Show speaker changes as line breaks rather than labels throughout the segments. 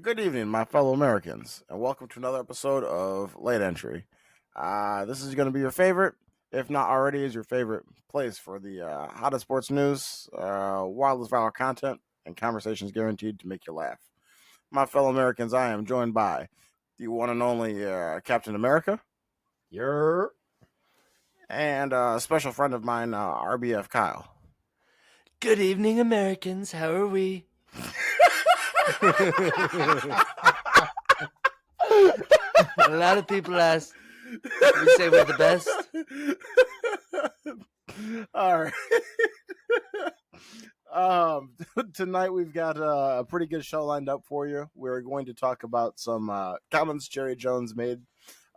Good evening, my fellow Americans, and welcome to another episode of Late Entry. This is going to be your favorite, if not already is your favorite place for the hottest sports news, wildest viral content, and conversations guaranteed to make you laugh. My fellow Americans, I am joined by the one and only Captain America,
You're
and a special friend of mine, RBF Kyle.
Good evening, Americans. How are we? A lot of people ask, we say we're the best.
All right. Tonight we've got a pretty good show lined up for you. We're going to talk about some comments Jerry Jones made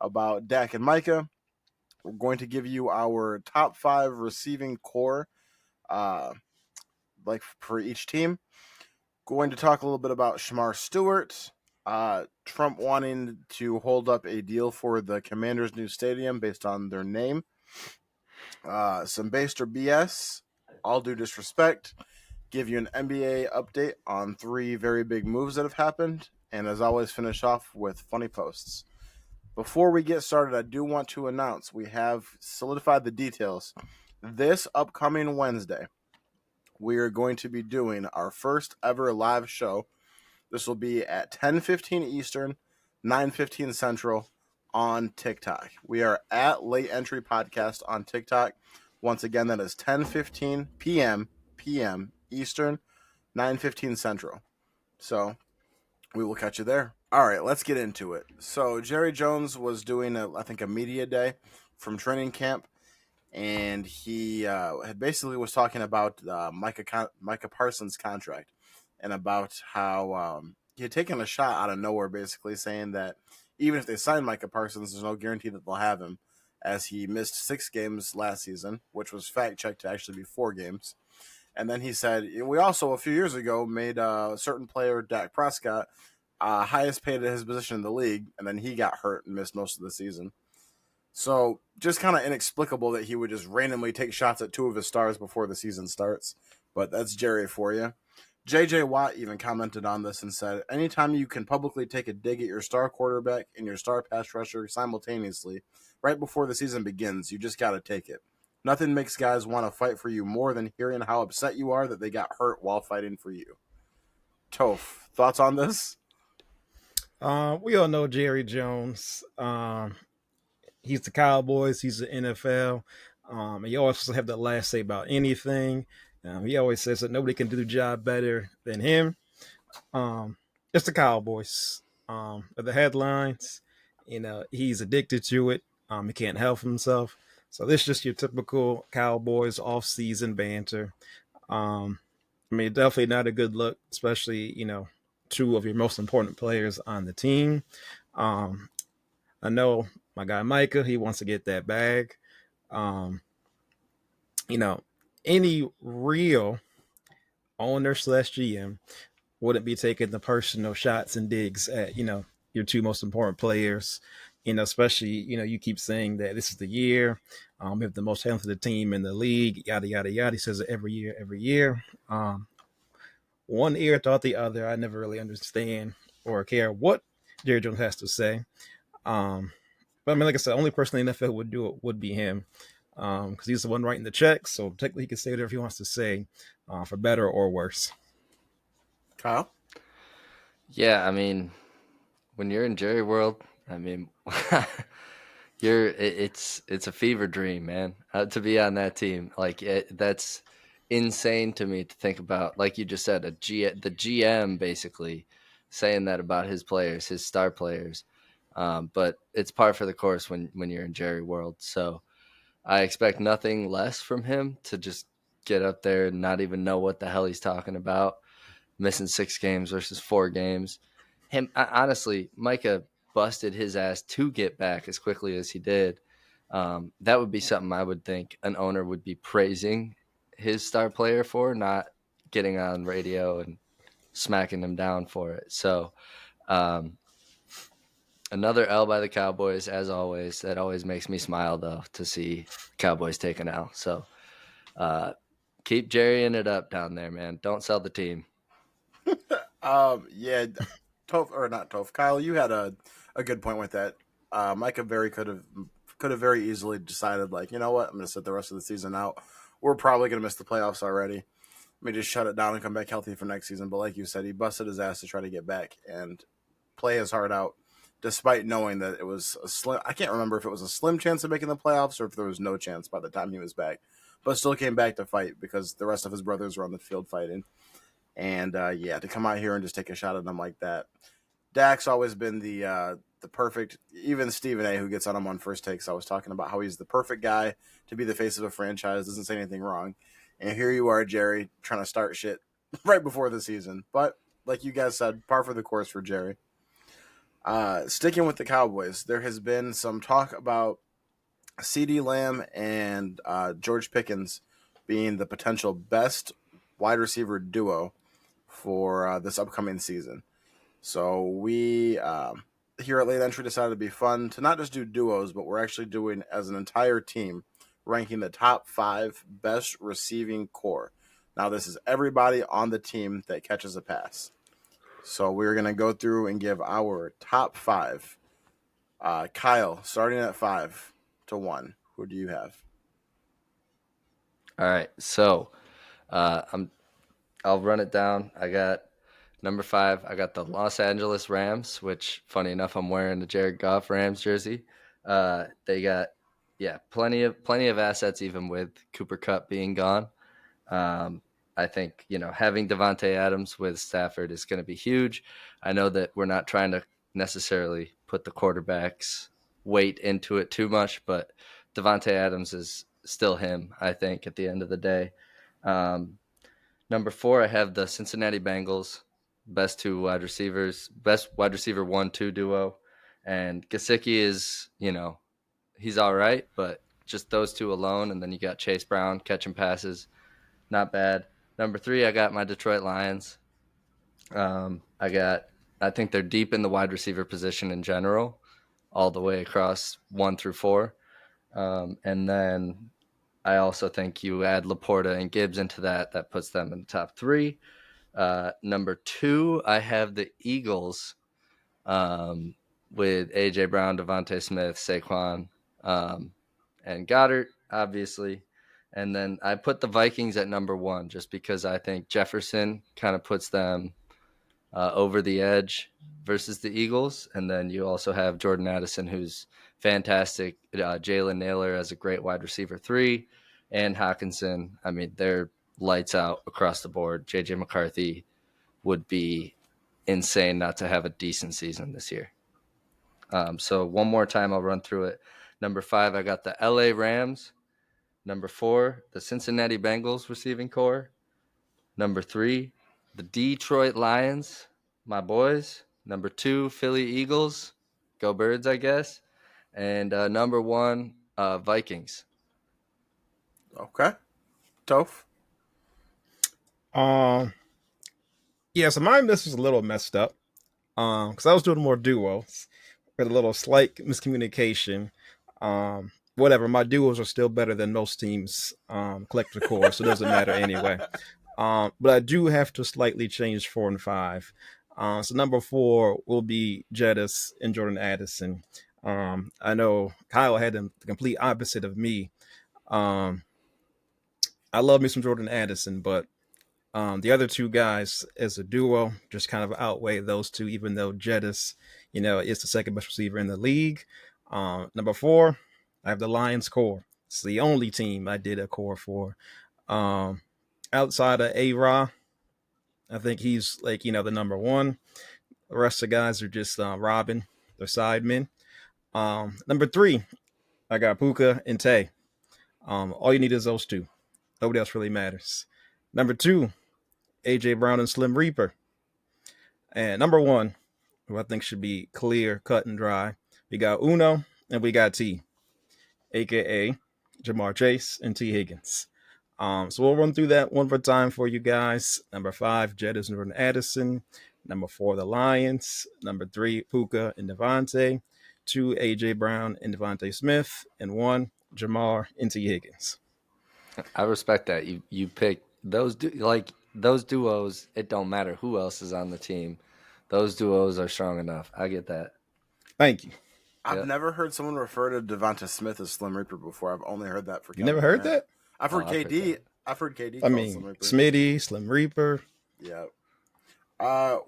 about Dak and Micah. We're going to give you our top 5 receiving core, like for each team. Going to talk a little bit about Shemar Stewart, Trump wanting to hold up a deal for the Commanders' new stadium based on their name, some based or BS, all due disrespect, give you an NBA update on 3 very big moves that have happened, and as always, finish off with funny posts. Before we get started, I do want to announce we have solidified the details. This upcoming Wednesday, we are going to be doing our first ever live show. This will be at 10:15 Eastern, 9:15 Central on TikTok. We are at Late Entry Podcast on TikTok. Once again, that is 10:15 p.m. Eastern, 9:15 Central. So we will catch you there. All right, let's get into it. So Jerry Jones was doing, I think, a media day from training camp, and he had basically was talking about Micah Parsons' contract and about how he had taken a shot out of nowhere, basically saying that even if they sign Micah Parsons, there's no guarantee that they'll have him, as he missed 6 games last season, which was fact-checked to actually be 4 games. And then he said, we also, a few years ago, made a certain player, Dak Prescott, highest paid at his position in the league, and then he got hurt and missed most of the season. So just kind of inexplicable that he would just randomly take shots at 2 of his stars before the season starts. But that's Jerry for you. J.J. Watt even commented on this and said, anytime you can publicly take a dig at your star quarterback and your star pass rusher simultaneously right before the season begins, you just got to take it. Nothing makes guys want to fight for you more than hearing how upset you are that they got hurt while fighting for you. Toph, thoughts on this?
we all know Jerry Jones. He's the Cowboys. He's the NFL. He always have the last say about anything. He always says that nobody can do the job better than him. It's the Cowboys. The headlines, he's addicted to it. He can't help himself. So this is just your typical Cowboys off-season banter. Definitely not a good look, especially, 2 of your most important players on the team. I know my guy Micah, he wants to get that bag. Any real owner / GM wouldn't be taking the personal shots and digs at, your 2 most important players. Especially, you keep saying that this is the year. We have the most talented team in the league, yada, yada, yada. He says it every year. One ear thought the other. I never really understand or care what Jerry Jones has to say. But like I said, the only person in the NFL would do it would be him, because he's the one writing the checks. So technically, he can say whatever he wants to say, for better or worse.
Kyle?
Yeah, when you're in Jerry world, it's a fever dream, man, to be on that team. That's insane to me to think about. Like you just said, the GM basically saying that about his players, his star players. But it's par for the course when you're in Jerry world. So I expect nothing less from him to just get up there and not even know what the hell he's talking about. Missing 6 games versus 4 games. Honestly, Micah busted his ass to get back as quickly as he did. That would be something I would think an owner would be praising his star player for, not getting on radio and smacking him down for it. So another L by the Cowboys, as always. That always makes me smile, though, to see Cowboys take an L. So keep jerrying it up down there, man. Don't sell the team.
Yeah, Toph, or not Toph, Kyle, you had a good point with that. Micah very could have very easily decided, like, you know what, I'm going to sit the rest of the season out. We're probably going to miss the playoffs already. Let me just shut it down and come back healthy for next season. But like you said, he busted his ass to try to get back and play his heart out, despite knowing that it was a slim. I can't remember if it was a slim chance of making the playoffs or if there was no chance by the time he was back. But still came back to fight because the rest of his brothers were on the field fighting. And yeah, to come out here and just take a shot at them like that. Dak's always been the perfect. Even Stephen A, who gets on him on First Takes, I was talking about how he's the perfect guy to be the face of a franchise. Doesn't say anything wrong. And here you are, Jerry, trying to start shit right before the season. But like you guys said, par for the course for Jerry. Sticking with the Cowboys, there has been some talk about CeeDee Lamb and George Pickens being the potential best wide receiver duo for this upcoming season. So we here at Late Entry decided to be fun to not just do duos, but we're actually doing as an entire team, ranking the top 5 best receiving core. Now this is everybody on the team that catches a pass. So we're going to go through and give our top 5. Kyle, starting at 5 to 1. Who do you have?
All right, so I'll run it down. I got number 5. I got the Los Angeles Rams, which, funny enough, I'm wearing the Jared Goff Rams jersey. They got plenty of assets, even with Cooper Kupp being gone. I think having Devontae Adams with Stafford is going to be huge. I know that we're not trying to necessarily put the quarterback's weight into it too much, but Devontae Adams is still him, I think, at the end of the day. Number 4, I have the Cincinnati Bengals, best wide receiver 1-2 duo. And Gesicki is, he's all right, but just those two alone. And then you got Chase Brown catching passes. Not bad. Number 3, I got my Detroit Lions. I think they're deep in the wide receiver position in general, all the way across 1 through 4. And then I also think you add Laporta and Gibbs into that puts them in the top 3. Number 2, I have the Eagles with A.J. Brown, Devontae Smith, Saquon, and Goddard, obviously. And then I put the Vikings at number 1 just because I think Jefferson kind of puts them over the edge versus the Eagles. And then you also have Jordan Addison, who's fantastic. Jalen Naylor as a great wide receiver 3. And Hawkinson. I mean, they're lights out across the board. J.J. McCarthy would be insane not to have a decent season this year. So one more time, I'll run through it. Number 5, I got the L.A. Rams. Number 4, the Cincinnati Bengals receiving core. Number 3, the Detroit Lions, my boys. Number 2, Philly Eagles. Go Birds, I guess. And number 1, Vikings.
Okay. Toph?
So mine, this was a little messed up. Because I was doing more duos with a little slight miscommunication. Whatever, my duos are still better than most teams' collective core, so it doesn't matter anyway. But I do have to slightly change 4 and 5. So number 4 will be Jettis and Jordan Addison. I know Kyle had the complete opposite of me. I love me some Jordan Addison, but the other 2 guys as a duo just kind of outweigh those 2, even though Jettis, is the second best receiver in the league. Number 4, I have the Lions core. It's the only team I did a core for. Outside of A-Ra, I think he's the number 1. The rest of the guys are just robbing their sidemen. Number 3, I got Puka and Tay. All you need is those 2. Nobody else really matters. Number 2, A.J. Brown and Slim Reaper. And number 1, who I think should be clear, cut, and dry, we got Uno and we got T, a.k.a. Jamar Chase and T. Higgins. So we'll run through that one more time for you guys. Number 5, Jettis and Jordan Addison. Number 4, the Lions. Number 3, Puka and Devontae. 2, A.J. Brown and Devontae Smith. And 1, Jamar and T. Higgins.
I respect that. You pick those those duos. It don't matter who else is on the team. Those duos are strong enough. I get that.
Thank you.
I've
Yep.
never heard someone refer to Devonta Smith as Slim Reaper before. I've only heard that for
You
Kevin
never heard
Durant.
that?
I've heard
I've heard
KD.
that.
I've heard KD
I
call
mean,
Slim Reaper.
Smitty, Slim Reaper.
Yeah.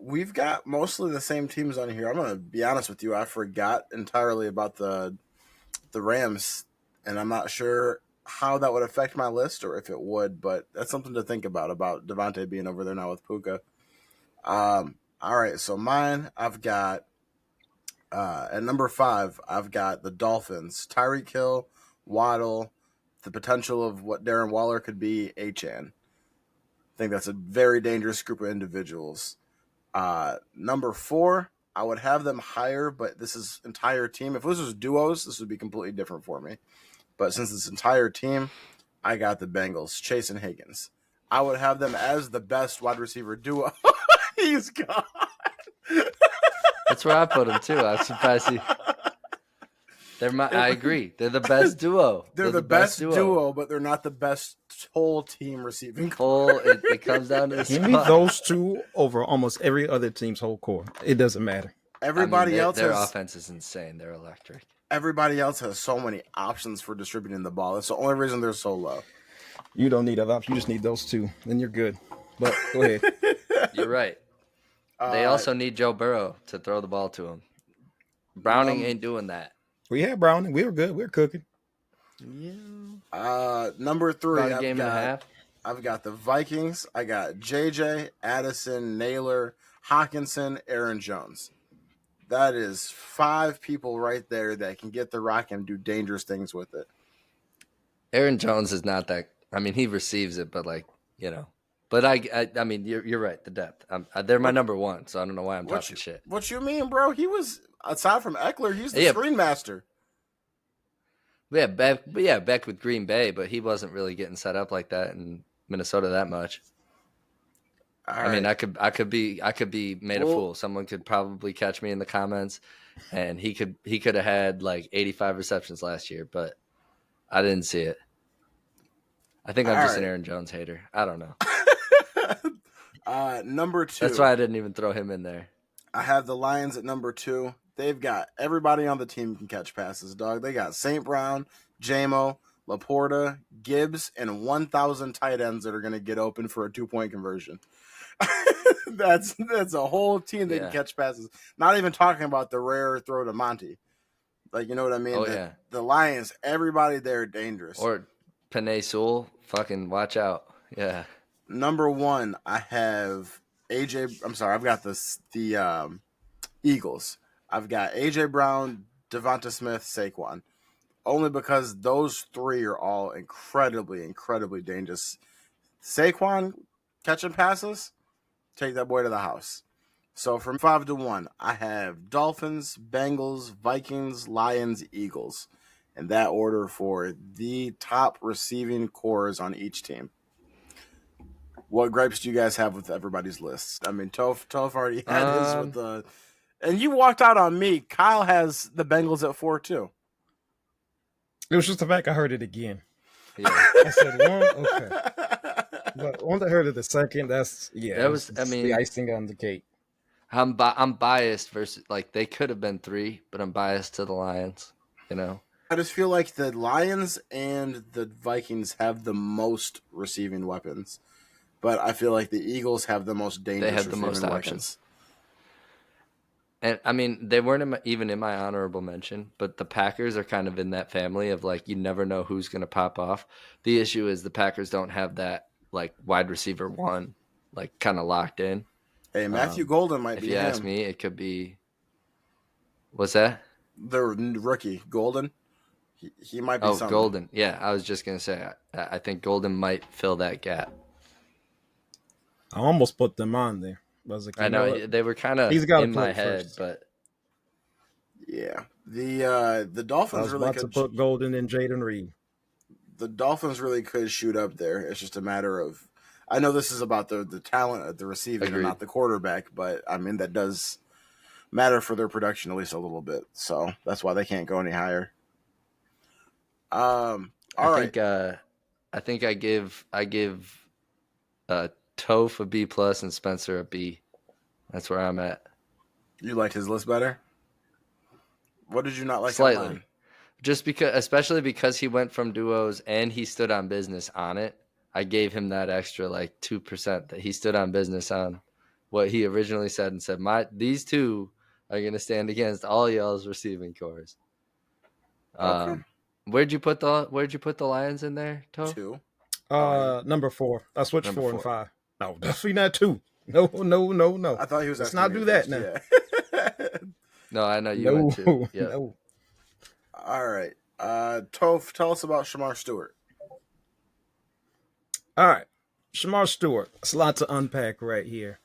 We've got mostly the same teams on here. I'm gonna be honest with you. I forgot entirely about the Rams, and I'm not sure how that would affect my list or if it would, but that's something to think about Devontae being over there now with Puka. All right, so mine, I've got at number 5, I've got the Dolphins, Tyreek Hill, Waddle, the potential of what Darren Waller could be, Achane. I think that's a very dangerous group of individuals. Number 4, I would have them higher, but this is entire team. If this was duos, this would be completely different for me. But since it's entire team, I got the Bengals, Chase and Higgins. I would have them as the best wide receiver duo. He's gone.
That's where I put them too. I'm surprised I agree. They're the best duo.
They're the best duo, but they're not the best whole team receiving core.
It comes down to the
Give me
spot.
those two over almost every other team's whole core. It doesn't matter.
Everybody else
their
has
offense is insane. They're electric.
everybody else has so many options for distributing the ball. That's the only reason they're so low.
You don't need other options. You just need those two. Then you're good. But go ahead.
You're right. They also need Joe Burrow to throw the ball to him. Browning ain't doing that.
We had Browning. We were good. We were cooking.
Number 3,
About a game and a half.
I've got the Vikings. I got JJ, Addison, Naylor, Hawkinson, Aaron Jones. That is 5 people right there that can get the rock and do dangerous things with it.
Aaron Jones is not that. I mean, he receives it, but But I mean, you're right. The depth. They're my number 1, so I don't know why I'm talking shit.
What you mean, bro? He was, aside from Eckler, he's the screen master.
Yeah, back with Green Bay, but he wasn't really getting set up like that in Minnesota that much. I mean, I could be made a fool. Someone could probably catch me in the comments, and he could have had like 85 receptions last year, but I didn't see it. I think I'm just an Aaron Jones hater. I don't know.
Number 2.
That's why I didn't even throw him in there.
I have the Lions at number 2. They've got everybody on the team can catch passes, dog. They got St. Brown, Jamo, Laporta, Gibbs, and 1,000 tight ends that are going to get open for a 2-point conversion. That's a whole team that can catch passes. Not even talking about the rare throw to Monty. Like, you know what I mean?
Oh,
The Lions, everybody there dangerous.
Or Penei Sewell, fucking watch out. Yeah.
Number 1, I have I've got the Eagles. I've got AJ Brown, Devonta Smith, Saquon. Only because those 3 are all incredibly, incredibly dangerous. Saquon catching passes, take that boy to the house. So from 5 to 1, I have Dolphins, Bengals, Vikings, Lions, Eagles. In that order for the top receiving cores on each team. What gripes do you guys have with everybody's lists? I mean, Toph already had his with the... And you walked out on me. Kyle has the Bengals at 4 too.
It was just the fact I heard it again.
Yeah.
I said 1, okay. But once I heard it the second, that's the icing on the cake.
I'm biased versus they could have been 3, but I'm biased to the Lions.
I just feel like the Lions and the Vikings have the most receiving weapons, but I feel like the Eagles have the most dangerous.
They have the most
weapons.
options. And I mean, they weren't even in my honorable mention, but the Packers are kind of in that family of you never know who's going to pop off. The issue is the Packers don't have that wide receiver 1 kind of locked in.
Hey, Matthew Golden might be.
If you ask me, it could be. What's that?
The rookie Golden. He might be. Something.
Golden. Yeah, I was just gonna say. I think Golden might fill that gap.
I almost put them on there.
I know they were kind of in my head, but
yeah, the Dolphins
I was
really
about
could
to put Golden and Jaden Reed.
The Dolphins really could shoot up there. It's just a matter of. I know this is about the talent of the receiving and not the quarterback, but I mean that does matter for their production at least a little bit. So that's why they can't go any higher. All right.
I think I give Toph a B+ and Spencer a B. That's where I'm at.
You liked his list better? What did you not like on
Slightly.
mine?
Just because, especially because he went from duos and he stood on business on it, I gave him that extra like 2% that he stood on business on what he originally said and said, these two are going to stand against all y'all's receiving cores.
Okay.
Where'd you put the Lions in there, Toe?
2.
Number 4. I switched
Number
4 and
4.
5. No, definitely not 2. No.
I thought he was
Let's
asking
not
me
do
first.
that now.
Yeah.
No, I know you
No,
went 2. Yep.
no.
All right. Toph, tell us about Shemar Stewart.
All right. Shemar Stewart. It's a lot to unpack right here.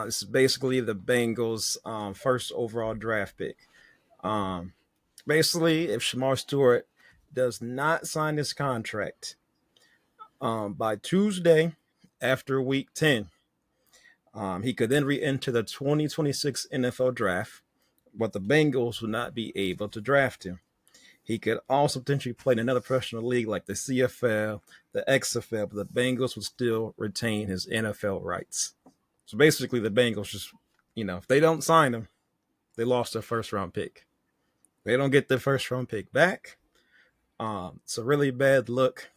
This is basically the Bengals' first overall draft pick. Basically, if Shemar Stewart does not sign his contract by Tuesday after week 10, he could then re-enter the 2026 NFL draft, but the Bengals would not be able to draft him. He could also potentially play in another professional league like the CFL, the XFL, but the Bengals would still retain his NFL rights. So basically, the Bengals just, if they don't sign him, they lost their first round pick. They don't get their first round pick back. It's a really bad look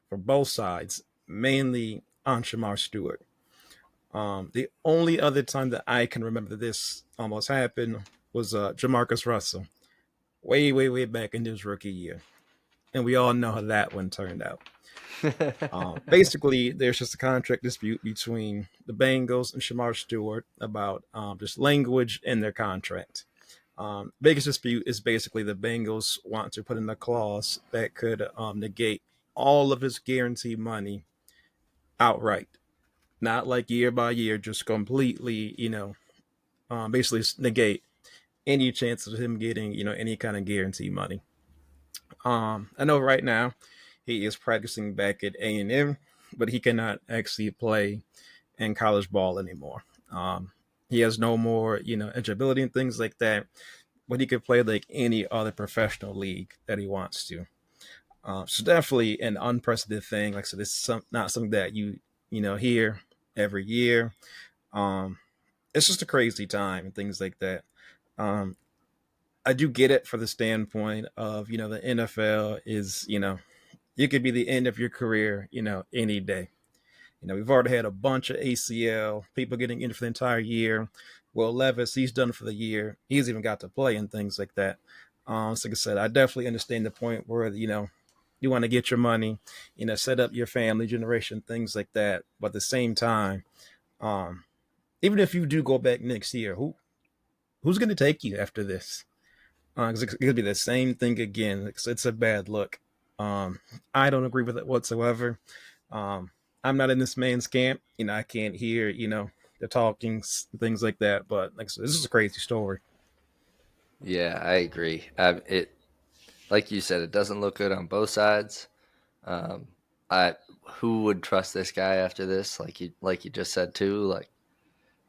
for both sides, mainly on Shemar Stewart. The only other time that I can remember this almost happened was Jamarcus Russell, way back in his rookie year. And we all know how that one turned out. Basically, there's just a contract dispute between the Bengals and Shemar Stewart about just language in their contract. Biggest dispute is basically the Bengals want to put in a clause that could negate all of his guaranteed money outright, not like year by year, just completely, basically negate any chance of him getting, any kind of guaranteed money. I know right now he is practicing back at A&M, but he cannot actually play in college ball anymore. He has no more, eligibility and things like that, but he could play like any other professional league that he wants to. So definitely an unprecedented thing. Like I said, it's not something that you hear every year. It's just a crazy time and things like that. I do get it for the standpoint of the NFL is you could be the end of your career any day. We've already had a bunch of ACL people getting in for the entire year. Will Levis, he's done for the year. He's even got to play and things like that. So like I said, I definitely understand the point where you want to get your money, set up your family generation, things like that. But at the same time, even if you do go back next year, who's going to take you after this? Because it could be the same thing again. It's a bad look. I don't agree with it whatsoever. I'm not in this man's camp. I can't hear, the talkings, things like that. But like I said, this is a crazy story.
Yeah, I agree. It, like you said, it doesn't look good on both sides. I Who would trust this guy after this? Like you just said too. Like,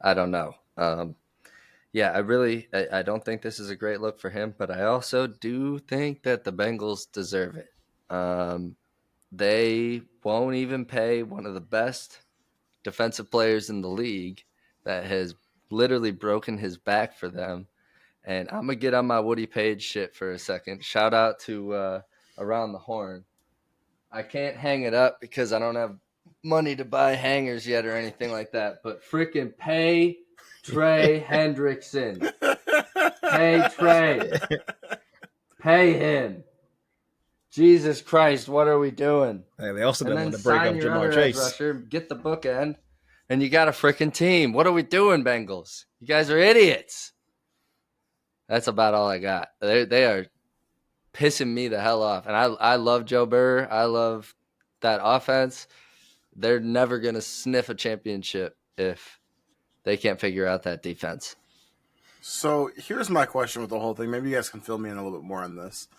I don't know. Yeah, I don't think this is a great look for him, but I also do think that the Bengals deserve it. They won't even pay one of the best defensive players in the league that has literally broken his back for them. And I'm gonna get on my Woody Page shit for a second. Shout out to Around the Horn. I can't hang it up because I don't have money to buy hangers yet or anything like that. But freaking pay Trey Hendrickson. Pay Trey. Pay him. Jesus Christ, what are we doing?
Hey, they also
And
didn't
then
want to break
sign
up
your
Jamar
other edge
Chase.
rusher, get the bookend, and you got a freaking team. What are we doing, Bengals? You guys are idiots. That's about all I got. They are pissing me the hell off. And I love Joe Burr. I love that offense. They're never going to sniff a championship if they can't figure out that defense.
So here's my question with the whole thing. Maybe you guys can fill me in a little bit more on this.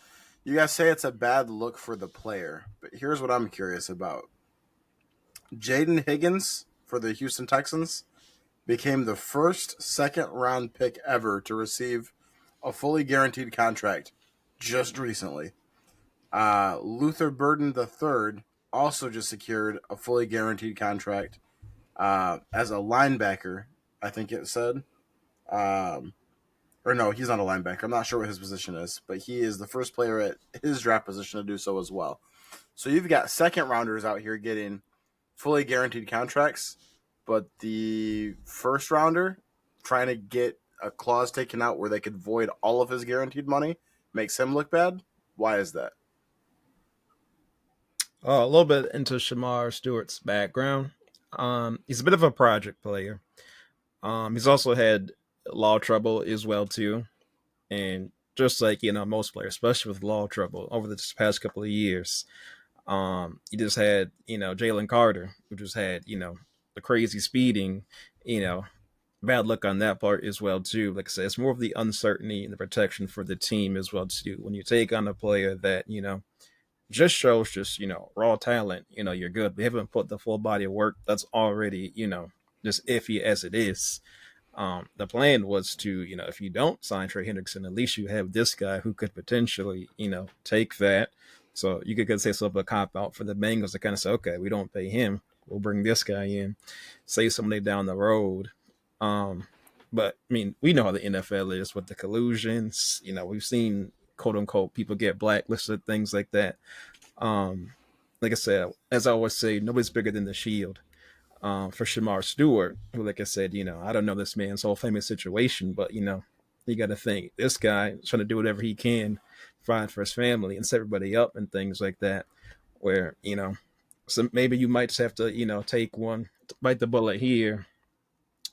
You guys say it's a bad look for the player, but here's what I'm curious about. Jaden Higgins for the Houston Texans became the first second-round pick ever to receive a fully guaranteed contract just recently. Luther Burden III also just secured a fully guaranteed contract as a linebacker, I think it said. or no, he's not a linebacker. I'm not sure what his position is, but he is the first player at his draft position to do so as well. So you've got second rounders out here getting fully guaranteed contracts, but the first rounder trying to get a clause taken out where they could void all of his guaranteed money makes him look bad. Why is that?
A little bit into Shemar Stewart's background. He's a bit of a project player. He's also had law trouble as well too, and just like most players, especially with law trouble over the past couple of years, you just had Jalen Carter, who just had the crazy speeding, you know, bad luck on that part as well too. Like I said, it's more of the uncertainty and the protection for the team as well too. When you take on a player that just shows just raw talent, you're good. We haven't put the full body of work. That's already just iffy as it is. The plan was to, if you don't sign Trey Hendrickson, at least you have this guy who could potentially, take that. So you could say something a cop out for the Bengals to kind of say, okay, we don't pay him. We'll bring this guy in, save somebody down the road. But I mean, we know how the NFL is with the collusions. We've seen quote unquote people get blacklisted, things like that. Like I said, as I always say, nobody's bigger than the shield. For Shemar Stewart, who, like I said, I don't know this man's whole famous situation, but you got to think this guy is trying to do whatever he can, provide for his family and set everybody up and things like that. Where so maybe you might just have to take one, bite the bullet here,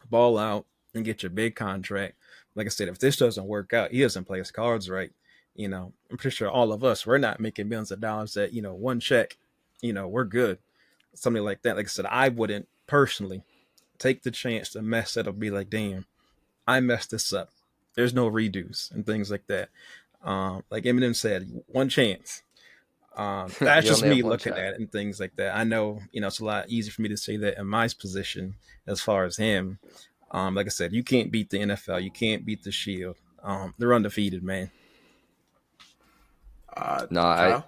ball out, and get your big contract. Like I said, if this doesn't work out, he doesn't play his cards right. I'm pretty sure all of us, we're not making millions of dollars at one check. We're good. Something like that. Like I said, I wouldn't personally take the chance to mess it up, be like, damn, I messed this up. There's no redos and things like that. Like Eminem said, one chance. That's just me looking at it and things like that. I know, it's a lot easier for me to say that in my position as far as him. Like I said, you can't beat the NFL. You can't beat the Shield. They're undefeated, man.
No,
Kyle?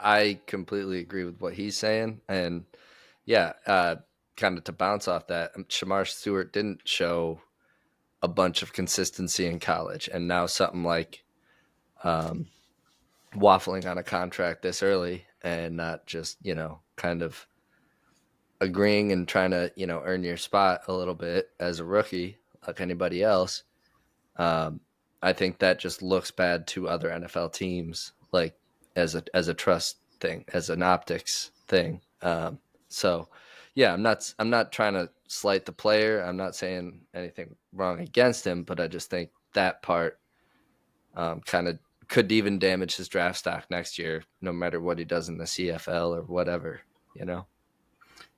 I completely agree with what he's saying, and kind of to bounce off that, Shemar Stewart didn't show a bunch of consistency in college, and now something like waffling on a contract this early and not just kind of agreeing and trying to earn your spot a little bit as a rookie like anybody else. I think that just looks bad to other NFL teams, like as a trust thing, as an optics thing. So yeah, I'm not trying to slight the player. I'm not saying anything wrong against him, but I just think that part kind of could even damage his draft stock next year, no matter what he does in the CFL or whatever,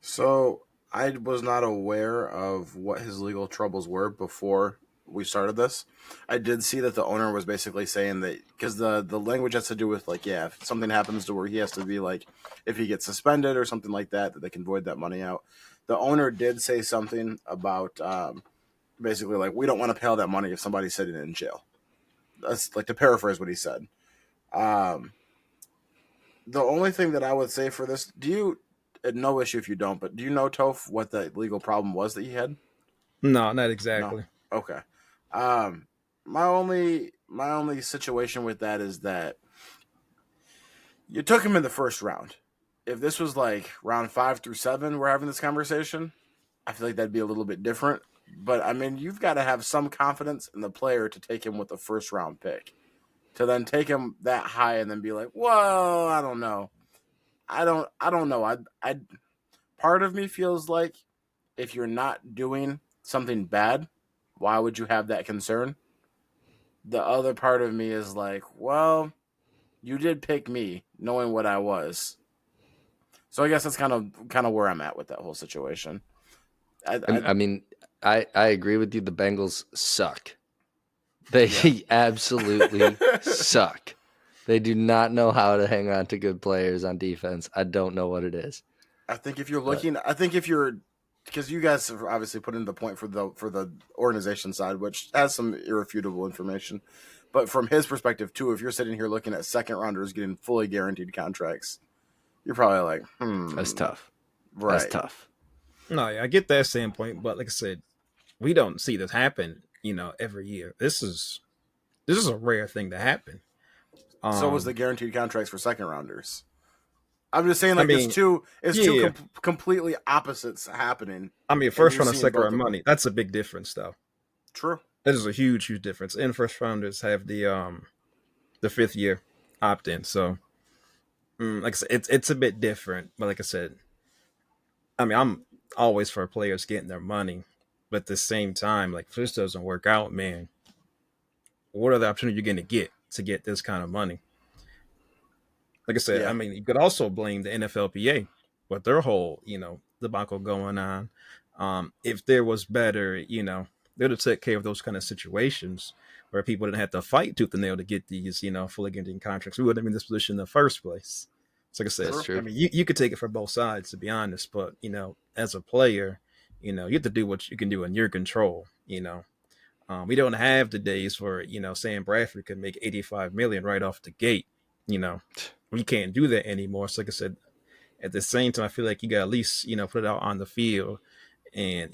So I was not aware of what his legal troubles were before we started this. I did see that the owner was basically saying that because the language has to do with like, yeah, if something happens to where he has to be like, if he gets suspended or something like that, that they can void that money out. The owner did say something about basically like, we don't want to pay all that money if somebody's sitting in jail. That's like to paraphrase what he said. The only thing that I would say for this, no issue if you don't, but do you know, Toph, what the legal problem was that he had?
No, not exactly.
No? Okay. My only situation with that is that you took him in the first round. If this was like round 5 through 7, we're having this conversation, I feel like that'd be a little bit different. But I mean, you've got to have some confidence in the player to take him with the first round pick. To then take him that high and then be like, well, I don't know. I don't know. I part of me feels like if you're not doing something bad, why would you have that concern? The other part of me is like, well, you did pick me knowing what I was. So I guess that's kind of where I'm at with that whole situation.
I mean, I agree with you. The Bengals suck. They absolutely suck. They do not know how to hang on to good players on defense. I don't know what it is.
I think if you're because you guys have obviously put in the point for the organization side, which has some irrefutable information. But from his perspective too, if you're sitting here looking at second rounders getting fully guaranteed contracts, you're probably like,
That's tough.
Right.
That's tough.
No, I get that standpoint, but like I said, we don't see this happen every year. This is a rare thing to happen.
So was the guaranteed contracts for second rounders. I'm just saying,
I
like,
mean,
it's two
yeah.
completely opposites happening,
I mean,
and
first
you're
round and
seeing
second
both
round
of them.
money. That's a big difference, though.
True.
That is a huge, huge difference. And first rounders have the 5th year opt in. So, like I said, it's a bit different. But like I said, I mean, I'm always for players getting their money, but at the same time, like if this doesn't work out, man, what other opportunity you're going to get this kind of money? Like I said, I
Yeah.
mean, you could also blame the NFLPA with their whole, debacle going on. If there was better, they'd have take care of those kind of situations where people didn't have to fight tooth and nail to get these, fully guaranteed contracts. We wouldn't have been in this position in the first place. So like I said,
That's
True.
I
true.
mean, you could take it for both sides, to be honest. But, as a player, you have to do what you can do in your control. We don't have the days where, Sam Bradford could make 85 million right off the gate. You know, we can't do that anymore. So like I said, at the same time, I feel like you got at least, put it out on the field and,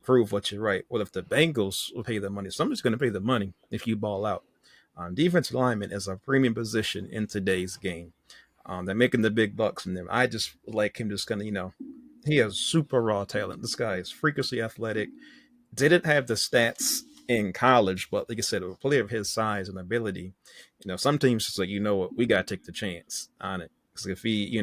prove what you're right. Well, if the Bengals will pay the money, somebody's going to pay the money if you ball out. Defensive lineman is a premium position in today's game. They're making the big bucks from them. I just like him just kind of, he has super raw talent. This guy is freakishly athletic. Didn't have the stats in college, but like I said, a player of his size and ability, some teams just like, what, we got to take the chance on it. Because if he,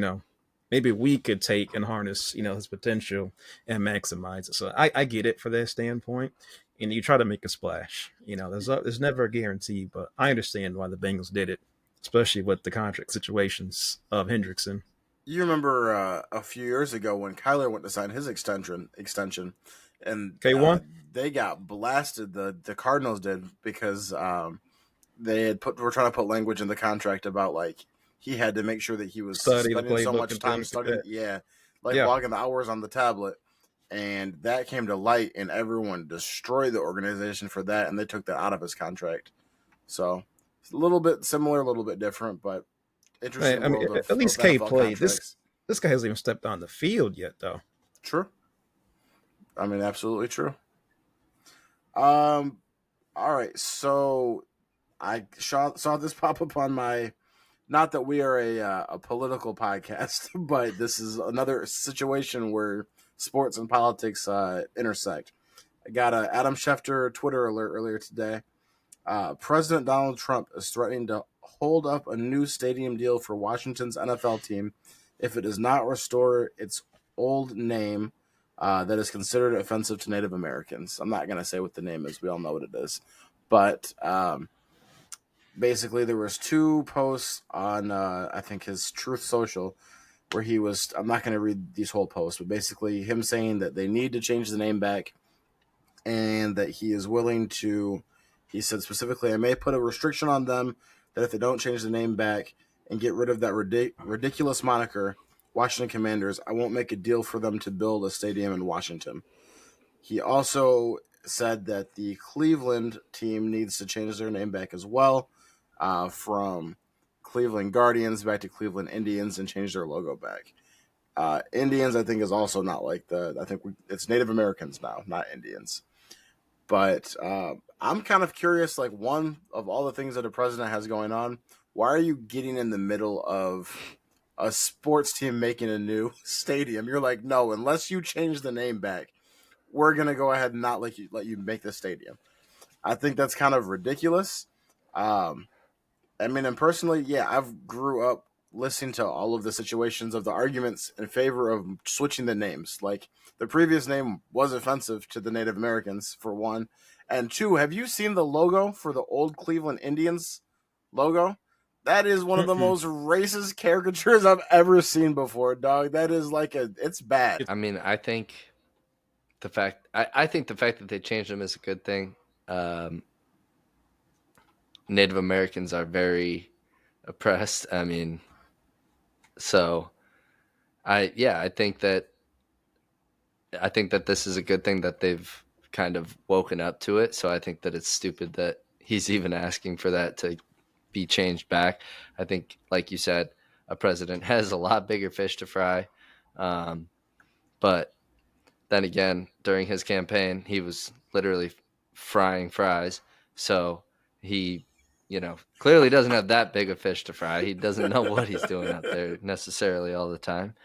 maybe we could take and harness, his potential and maximize it. So I get it for that standpoint. And you try to make a splash. There's never a guarantee, but I understand why the Bengals did it, especially with the contract situations of Hendrickson.
You remember a few years ago when Kyler went to sign his extension, and
K1?
they got blasted. The Cardinals did because they were trying to put language in the contract about like he had to make sure that he was
Study the
spending so
playbook
much
and
time
things like
studying.
that.
Yeah, like
Yeah.
logging the hours on the tablet, and that came to light, and everyone destroyed the organization for that, and they took that out of his contract. So it's a little bit similar, a little bit different, but
Man,
interesting
I mean,
world
at
of
least K
NFL
played. This
contracts.
this guy hasn't even stepped on the field yet, though.
True. I mean, absolutely true. Um. All right. So I saw this pop up on my. Not that we are a political podcast, but this is another situation where sports and politics intersect. I got a Adam Schefter Twitter alert earlier today. President Donald Trump is threatening to hold up a new stadium deal for Washington's NFL team if it does not restore its old name that is considered offensive to Native Americans. I'm not going to say what the name is. We all know what it is. But basically, there was two posts on, I think, his Truth Social where he was, I'm not going to read these whole posts, but basically him saying that they need to change the name back and that he is willing to, he said specifically, I may put a restriction on them that if they don't change the name back and get rid of that ridiculous moniker, Washington Commanders, I won't make a deal for them to build a stadium in Washington. He also said that the Cleveland team needs to change their name back as well, from Cleveland Guardians back to Cleveland Indians, and change their logo back. Indians, I think, is also not like it's Native Americans now, not Indians. But I'm kind of curious, like, one of all the things that a president has going on, why are you getting in the middle of a sports team making a new stadium? You're like, no, unless you change the name back, we're gonna go ahead and not let you make the stadium. I think that's kind of ridiculous. Um, I mean, and personally, yeah, I've grew up listening to all of the situations of the arguments in favor of switching the names. Like the previous name was offensive to the Native Americans, for one, and two. Have you seen the logo for the old Cleveland Indians logo? That is one of the
Mm-mm.
most racist caricatures I've ever seen before, dog. That is it's bad.
I mean, I think the fact that they changed them is a good thing. Um, Native Americans are very oppressed. I mean, so I think that this is a good thing that they've kind of woken up to it. So I think that it's stupid that he's even asking for that to be changed back. I think, like you said, a president has a lot bigger fish to fry. But then again, during his campaign, he was literally frying fries. So he, clearly doesn't have that big a fish to fry. He doesn't know what he's doing out there necessarily all the time.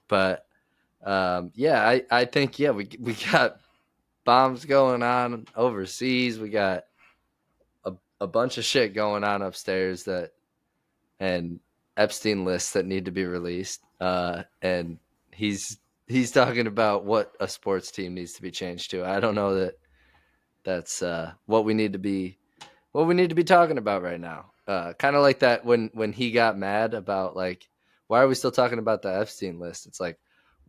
But I think we got bombs going on overseas. We got a bunch of shit going on upstairs and Epstein lists that need to be released. And he's talking about what a sports team needs to be changed to. I don't know that's what we need to be talking about right now. Kind of like that when he got mad about like, why are we still talking about the Epstein list? It's like,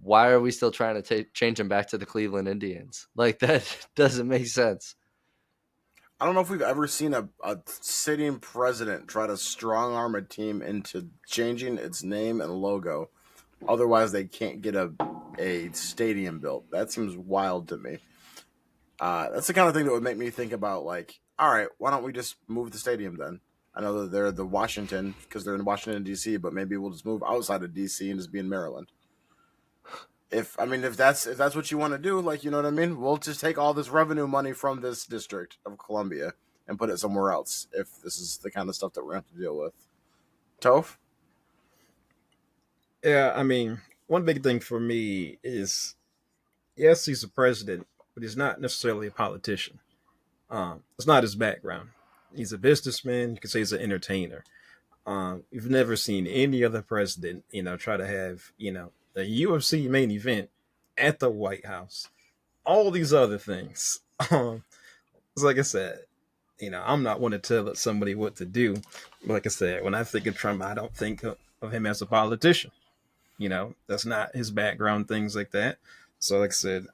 why are we still trying to change him back to the Cleveland Indians? Like, that doesn't make sense.
I don't know if we've ever seen a sitting president try to strong arm a team into changing its name and logo. Otherwise, they can't get a stadium built. That seems wild to me. That's the kind of thing that would make me think about, like, all right, why don't we just move the stadium then? I know that they're the Washington because they're in Washington, D.C., but maybe we'll just move outside of D.C. and just be in Maryland. If that's what you want to do, like, you know what I mean? We'll just take all this revenue money from this district of Columbia and put it somewhere else if this is the kind of stuff that we're going to have to deal with. Toph?
Yeah, I mean, one big thing for me is, yes, he's a president, but he's not necessarily a politician. It's not his background. He's a businessman. You could say he's an entertainer. You've never seen any other president, try to have, a UFC main event at the White House. All these other things. It's like I said, I'm not one to tell somebody what to do. Like I said, when I think of Trump, I don't think of him as a politician. That's not his background, things like that. So like I said,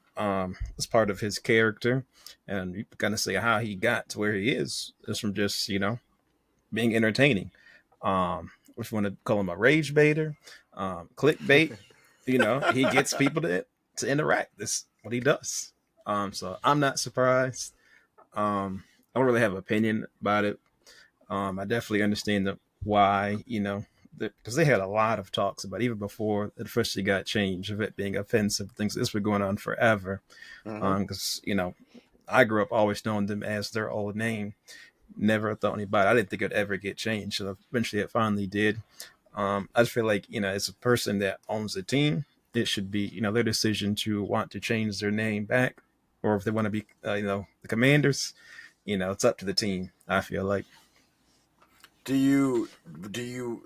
it's part of his character. And you kind of say how he got to where he is from just, being entertaining. If you want to call him a rage baiter, clickbait, he gets people to interact. That's what he does. So I'm not surprised. I don't really have an opinion about it. I definitely understand why, because they had a lot of talks about it, even before it officially got changed, of it being offensive. Things this been going on forever. Because, I grew up always knowing them as their old name. Never thought anybody. I didn't think it'd ever get changed. So eventually it finally did. I just feel like, as a person that owns a team, it should be, their decision to want to change their name back, or if they want to be, the Commanders, it's up to the team, I feel like.
Do you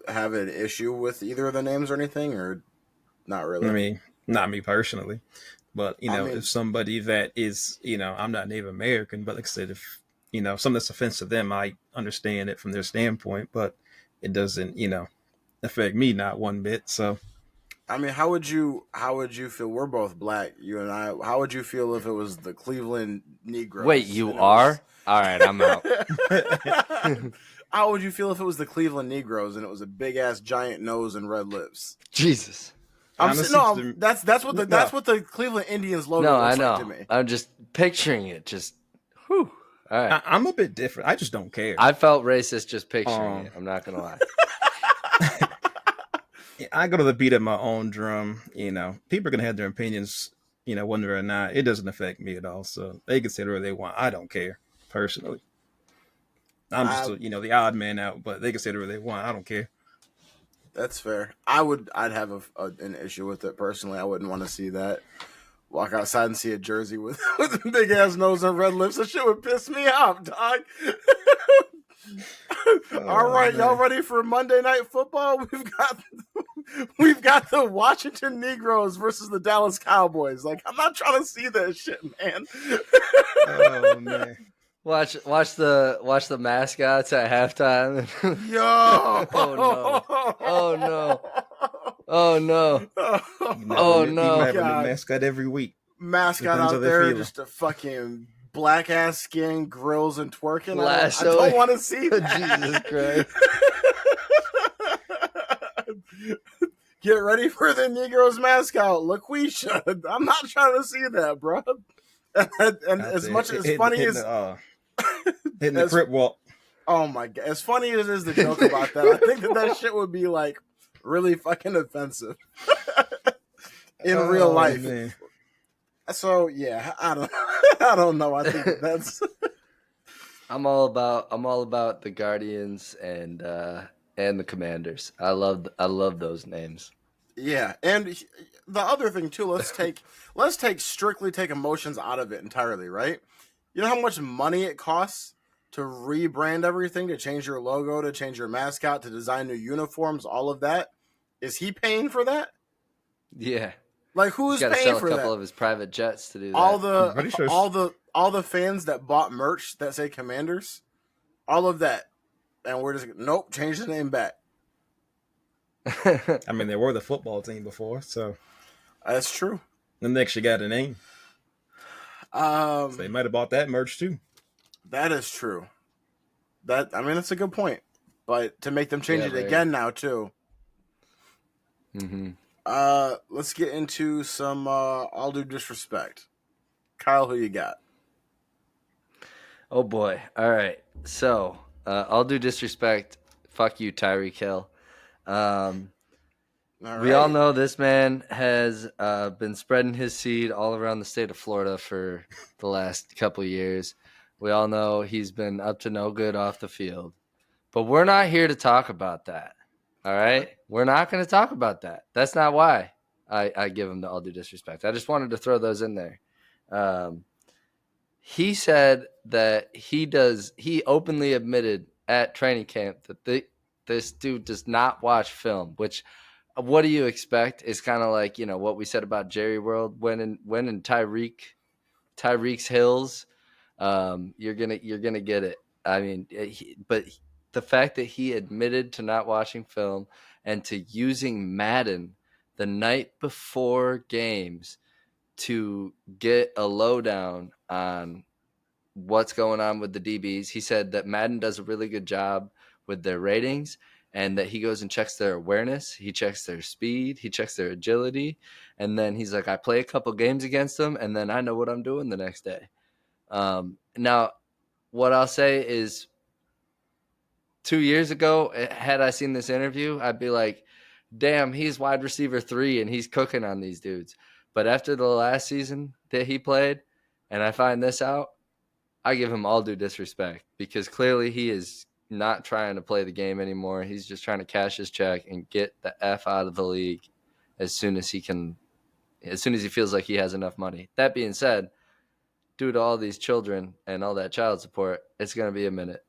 have an issue with either of the names or anything, or not really?
I mean, not me personally, but, if somebody that is, I'm not Native American, but like I said, if, something that's offensive to them, I understand it from their standpoint, but it doesn't, affect me not one bit. So,
I mean, how would you feel? We're both black, you and I. How would you feel if it was the Cleveland Negroes?
Wait, you are? All right, I'm out.
How would you feel if it was the Cleveland Negroes and it was a big ass giant nose and red lips?
Jesus.
That's what the Cleveland Indians logo looks like to me.
I'm just picturing it. Just whew. All right.
I'm a bit different. I just don't care.
I felt racist just picturing it. I'm not gonna lie.
I go to the beat of my own drum. People are gonna have their opinions. Whether or not it doesn't affect me at all. So they can say whatever they want. I don't care personally. I'm just the odd man out, but they can say whatever they want. I don't care.
That's fair. I'd have an issue with it personally. I wouldn't want to see that. Walk outside and see a jersey with a big ass nose and red lips. That shit would piss me off, dog. All right, y'all ready for Monday Night Football? We've got the Washington Negroes versus the Dallas Cowboys. Like, I'm not trying to see that shit, man.
Oh man.
Watch the mascots at halftime.
Yo!
Oh no! Oh no! Oh no!
Having a mascot every week.
Mascot out there, just a fucking black ass skin, grills and twerking. I don't want to see that.
Jesus Christ!
Get ready for the Negroes mascot, LaQuisha. I'm not trying to see that, bro. And as much as funny as
hitting the crip walk.
Oh my god! As funny as it is the joke about that, I think that shit would be like really fucking offensive in real life.
Man.
So yeah, I don't know. I think that's
I'm all about the Guardians and the Commanders. I love those names.
Yeah, and the other thing too, strictly take emotions out of it entirely, right? You know how much money it costs to rebrand everything, to change your logo, to change your mascot, to design new uniforms, all of that? Is he paying for that?
Yeah,
Like
he's
who's
got to
paying
sell a
for
couple
that?
of his private jets to do
All
that.
I'm
the
pretty sure.
all the fans that bought merch that say Commanders, all of that. And we're just nope, change the name back.
I mean, they were the football team before, so
That's true.
then they actually got a name. So they
Um
might have bought that merch too.
that is true. That's a good point. But to make them change
Yeah,
it
very.
again now too.
Mm-hmm.
Let's get into some all due disrespect. Kyle, who you got?
Oh boy. All right. So, all due disrespect, fuck you, Tyreek Hill. Um,
All
we all
right.
know this man has been spreading his seed all around the state of Florida for the last couple years. We all know he's been up to no good off the field. But we're not here to talk about that. All right? We're not going to talk about that. That's not why I give him the all due disrespect. I just wanted to throw those in there. Um, he said that he openly admitted at training camp that this dude does not watch film, which what do you expect is kind of like, what we said about Jerry World when in Tyreek's Hills, you're gonna get it. I mean, but the fact that he admitted to not watching film and to using Madden the night before games to get a lowdown on what's going on with the DBs. He said that Madden does a really good job with their ratings and that he goes and checks their awareness, he checks their speed, he checks their agility, and then he's like, I play a couple games against them, and then I know what I'm doing the next day. Now, what I'll say is 2 years ago, had I seen this interview, I'd be like, damn, he's wide receiver 3 and he's cooking on these dudes. But after the last season that he played, and I find this out, I give him all due disrespect because clearly he is not trying to play the game anymore. He's just trying to cash his check and get the F out of the league as soon as he can, as soon as he feels like he has enough money. That being said, due to all these children and all that child support, it's going to be a minute.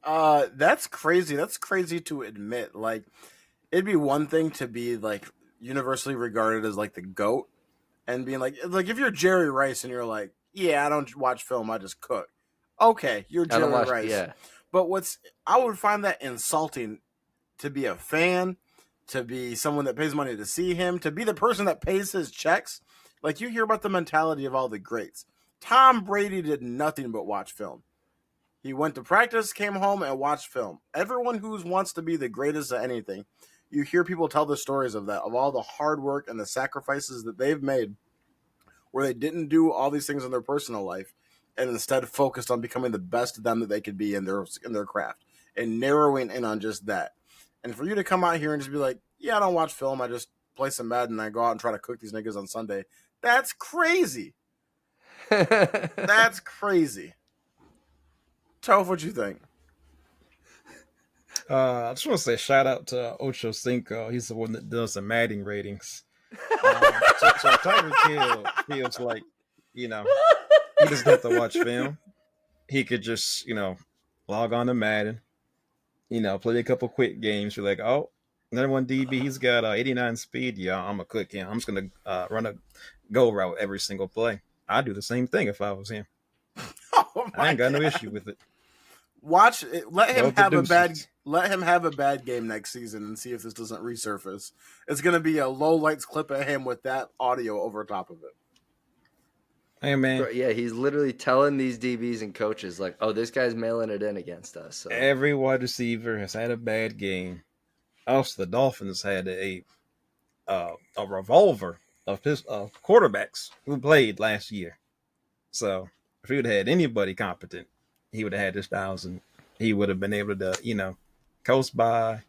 That's crazy. That's crazy to admit. Like, it'd be one thing to be like universally regarded as like the GOAT and being like if you're Jerry Rice and you're like, yeah, I don't watch film, I just cook. Okay, you're
I don't
Jerry
watch,
Rice.
yeah.
But I would find that insulting to be a fan, to be someone that pays money to see him, to be the person that pays his checks. Like, you hear about the mentality of all the greats. Tom Brady did nothing but watch film. He went to practice, came home, and watched film. Everyone who wants to be the greatest at anything, you hear people tell the stories of that, of all the hard work and the sacrifices that they've made where they didn't do all these things in their personal life and instead focused on becoming the best of them that they could be in their craft and narrowing in on just that. And for you to come out here and just be like, yeah, I don't watch film, I just play some Madden and I go out and try to cook these niggas on Sunday. That's crazy. That's crazy. Toph, what you think?
I just want to say shout out to Ocho Cinco. He's the one that does the Madden ratings. So Tyreek Hill feels like, you know, he doesn't have to watch film. He could just, log on to Madden, play a couple quick games. You're like, oh, another one DB, he's got 89 speed. Yeah, I'm going to click him. I'm just going to run a go route every single play. I'd do the same thing if I was him.
Oh
I ain't got no
God.
issue with it.
Watch it. Let him
Go the
have a bad.
deuces.
Let him have a bad game next season and see if this doesn't resurface. It's going to be a low lights clip of him with that audio over top of it.
Hey, man.
Yeah, he's literally telling these DBs and coaches, like, oh, this guy's mailing it in against us. So.
Every wide receiver has had a bad game. Also, the Dolphins had a revolver of his quarterbacks who played last year. So if he would have had anybody competent, he would have had his 1,000. He would have been able to, coast by,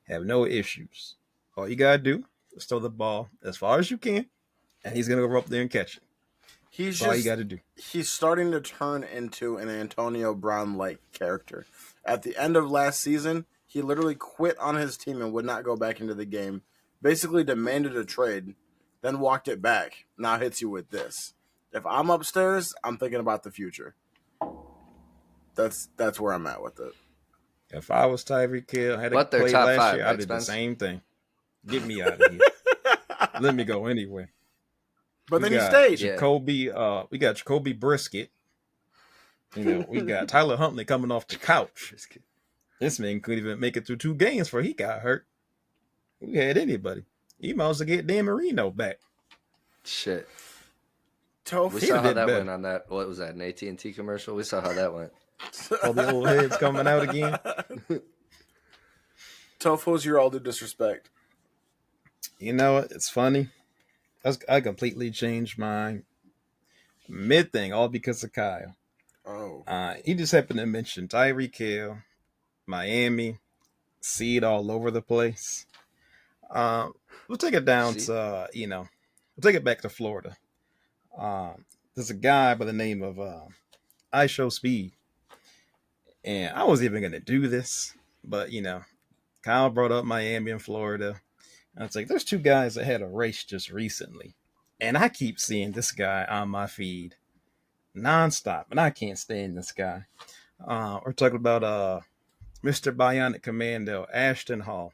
have no issues. All you gotta do is throw the ball as far as you can, and he's gonna go up there and catch it.
He's
That's all you
just
got to do.
he's starting to turn into an Antonio Brown like character. At the end of last season, he literally quit on his team and would not go back into the game. Basically demanded a trade, then walked it back. Now hits you with this. If I'm upstairs, I'm thinking about the future. That's where I'm at with it.
If I was Tyreek Hill, had to
But they're
play
top
last
5,
year,
right,
I did the
Spence?
same thing. Get me out of here. Let me go anyway.
But then he
got
stayed.
Jacoby, we got Jacoby Brisket. We got Tyler Huntley coming off the couch. This man couldn't even make it through 2 games before he got hurt. We had anybody. He might as well get Dan Marino back.
Shit.
Toph,
We saw how that went on that. What was that? An AT&T commercial? We saw how that went.
All the old heads coming out again.
Tofo's your all due disrespect.
You know what? It's funny. I completely changed my mid thing, all because of Kyle.
Oh.
He just happened to mention Tyreek Hill, Miami, seed all over the place. We'll take it down to, we'll take it back to Florida. There's a guy by the name of I Show Speed. And I wasn't even going to do this, but, Kyle brought up Miami and Florida. And it's like, there's 2 guys that had a race just recently. And I keep seeing this guy on my feed nonstop. And I can't stand this guy. We're talking about Mr. Bionic Commando, Ashton Hall.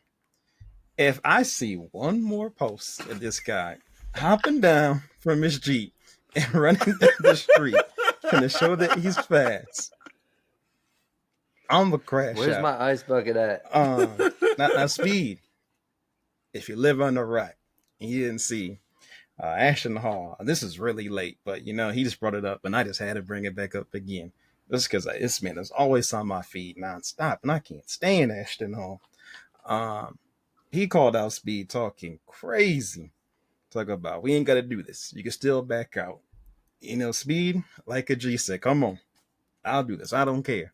If I see one more post of this guy hopping down from his Jeep and running down the street to show that he's fast, I'm a crash
Where's
out.
my ice bucket at?
Now, Speed, if you live on the rack and you didn't see Ashton Hall, this is really late, but he just brought it up and I just had to bring it back up again. Just because this man is always on my feed nonstop and I can't stand Ashton Hall. He called out Speed talking crazy. Talk about, we ain't got to do this. You can still back out. Speed, like a G said, come on. I'll do this. I don't care.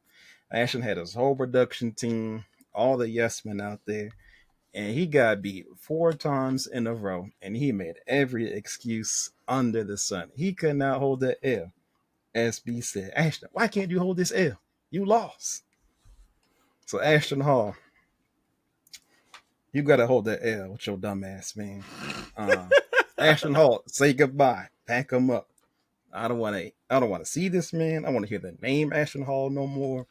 Ashton had his whole production team, all the yes men out there, and he got beat 4 times in a row, and he made every excuse under the sun. He could not hold that L. SB said, Ashton, why can't you hold this L? You lost. So Ashton Hall, you got to hold that L with your dumb ass, man. Ashton Hall, say goodbye. Pack him up. I don't want to see this man. I want to hear the name Ashton Hall no more.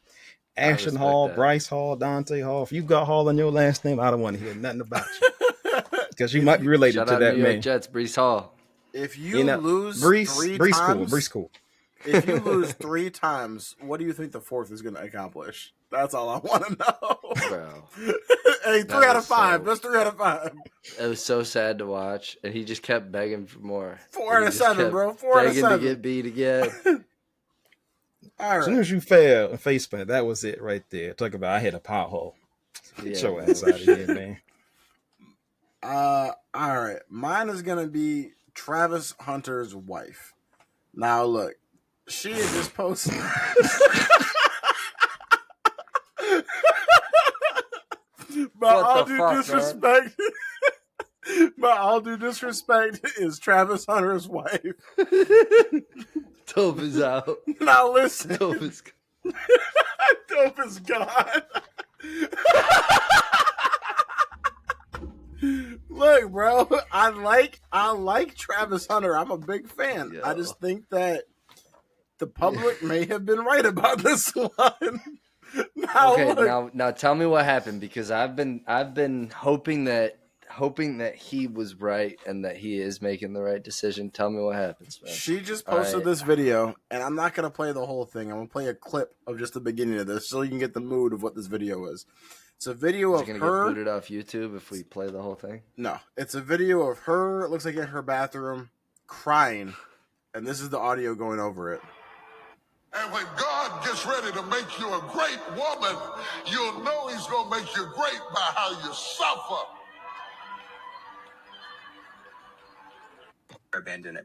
Ashton Hall, that. Bryce Hall, Dante Hall. If you got Hall in your last name, I don't want to hear nothing about you. Because you might be related to that
New York
man.
Jets, Breece Hall.
If you lose three times,
Breece cool.
If you lose 3 times, what do you think the 4th is going to accomplish? That's all I want to know.
Bro.
Hey, 3 out of 5. That's 3 out of 5.
It was so sad to watch, and he just kept begging for more.
4 out of 7, bro. 4 out of 7.
Begging to get beat again.
All right.
As soon as you fail and face plant, that was it right there. Talk about I hit a pothole. Get your ass out of here, man.
All right. Mine is going to be Travis Hunter's wife. Now, look. She had just posted. But all due disrespect is Travis Hunter's wife.
Dope is out.
Now listen.
Dope is
Dope is gone. Look, bro, I like Travis Hunter. I'm a big fan. Yo. I just think that the public may have been right about this one.
Now tell me what happened, because I've been hoping that he was right and that he is making the right decision. Tell me what happens, man.
She just posted this video, and I'm not gonna play the whole thing. I'm gonna play a clip of just the beginning of this, so you can get the mood of what this video is. It's a video of her. Is it gonna
get booted off YouTube if we play the whole thing?
No, it's a video of her. It looks like in her bathroom, crying, and this is the audio going over it.
And when God gets ready to make you a great woman, you'll know he's going to make you great by how you suffer.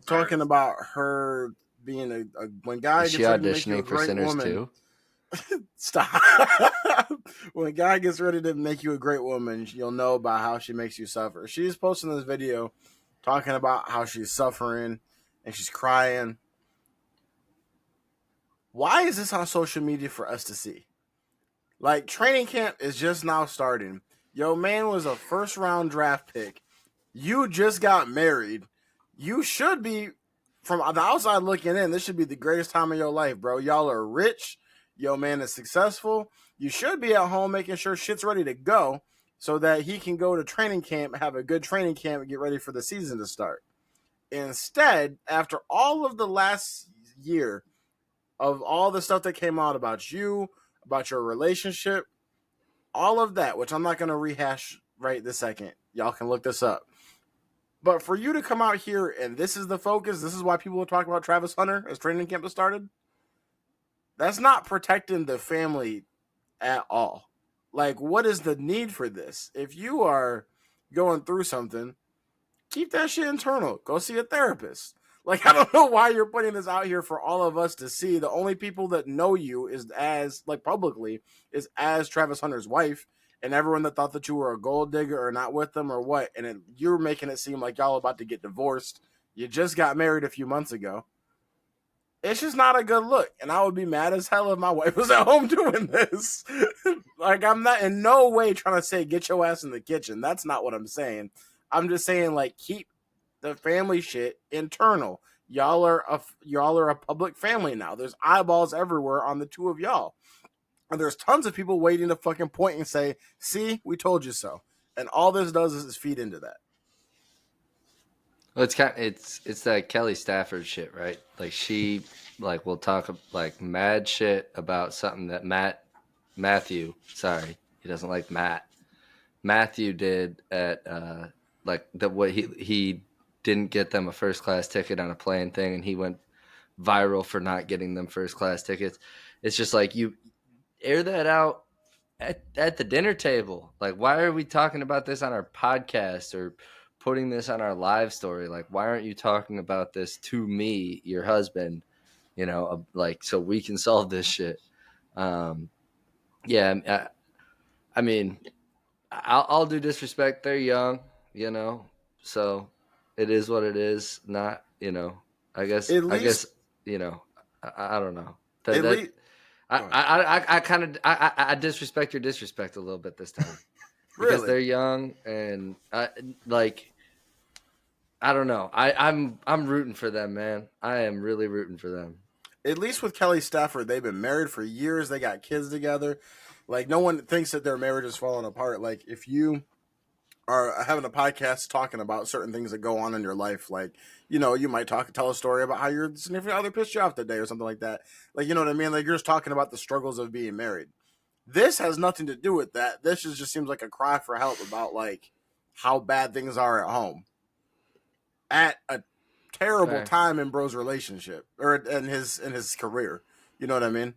Talking about her being when God gets ready to make you a great woman.
Too?
Stop. When God gets ready to make you a great woman, you'll know about how she makes you suffer. She's posting this video talking about how she's suffering and she's crying. why is this on social media for us to see? Like, training camp is just now starting. Yo, man was a first round draft pick. You just got married. You should be, from the outside looking in, this should be the greatest time of your life, bro. Y'all are rich. Yo, man is successful. You should be at home making sure shit's ready to go so that he can go to training camp, have a good training camp, and get ready for the season to start. Instead, after all of the last year of all the stuff that came out about you, about your relationship, all of that, which I'm not going to rehash right this second. Y'all can look this up. But for you to come out here and this is the focus, this is why people will talk about Travis Hunter as training camp has started. That's not protecting the family at all. Like, what is the need for this? If you are going through something, keep that shit internal. Go see a therapist. Like, I don't know why you're putting this out here for all of us to see. The only people that know you is as, like, publicly, is as Travis Hunter's wife, and everyone that thought that you were a gold digger or not with them or what, and you're making it seem like y'all about to get divorced. You just got married a few months ago. It's just not a good look, and I would be mad as hell if my wife was at home doing this. Like, I'm not in no way trying to say get your ass in the kitchen. That's not what I'm saying. I'm just saying, like, keep the family shit internal. Y'all are a public family now. There's eyeballs everywhere on the two of y'all. And there's tons of people waiting to fucking point and say, see, we told you so. And all this does is feed into that.
Well, it's that Kelly Stafford shit, right? Like, she will talk like mad shit about something that Matthew, sorry, he doesn't like Matthew did at what he didn't get them a first class ticket on a plane thing, and he went viral for not getting them first class tickets. It's just like, you air that out at the dinner table. Like, why are we talking about this on our podcast or putting this on our live story? Like, why aren't you talking about this to me, your husband, so we can solve this shit? Yeah, I mean, I'll do disrespect. They're young, so it is what it is. Not, I guess,
At least,
I don't know. I disrespect your disrespect a little bit this time because
really,
they're young, and I don't know. I'm rooting for them, man. I am really rooting for them.
at least with Kelly Stafford, they've been married for years. They got kids together. Like, no one thinks that their marriage is falling apart. Like, if you are having a podcast talking about certain things that go on in your life, like, you might tell a story about how your significant other pissed you off that day or something like that. Like, you know what I mean? Like, you're just talking about the struggles of being married. This has nothing to do with that. This just seems like a cry for help about, like, how bad things are at home at a terrible time in bro's relationship or in his career. You know what I mean?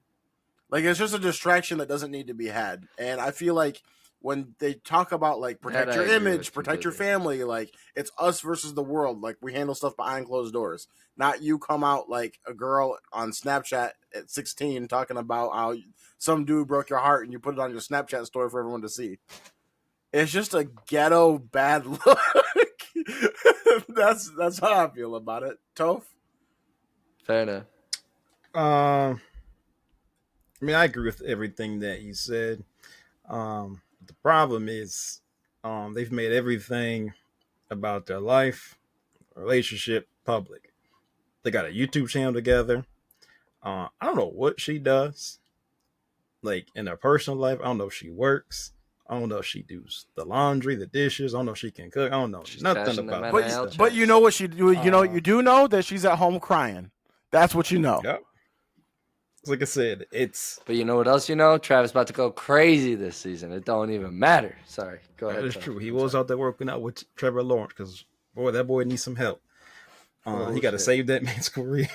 Like, it's just a distraction that doesn't need to be had. And I feel like when they talk about, like, protect your image, protect your family, like, it's us versus the world. Like, we handle stuff behind closed doors. Not you come out like a girl on Snapchat at 16 talking about how some dude broke your heart and you put it on your Snapchat story for everyone to see. It's just a ghetto bad look. That's how I feel about it. Toph?
Fair enough.
I mean, I agree with everything that you said. The problem is, they've made everything about their life, relationship, public. They got a YouTube channel together. I don't know what she does, like, in her personal life. I don't know if she works. I don't know if she does the laundry, the dishes. I don't know if she can cook. I don't know nothing about
it. But you know what she do? You do know that she's at home crying. That's what you know.
Yep. Like I said, it's.
But you know what else you know? Travis about to go crazy this season. It don't even matter. Sorry, go ahead.
That's true. He was out there working out with Trevor Lawrence because, boy, that boy needs some help. He got to save that man's career.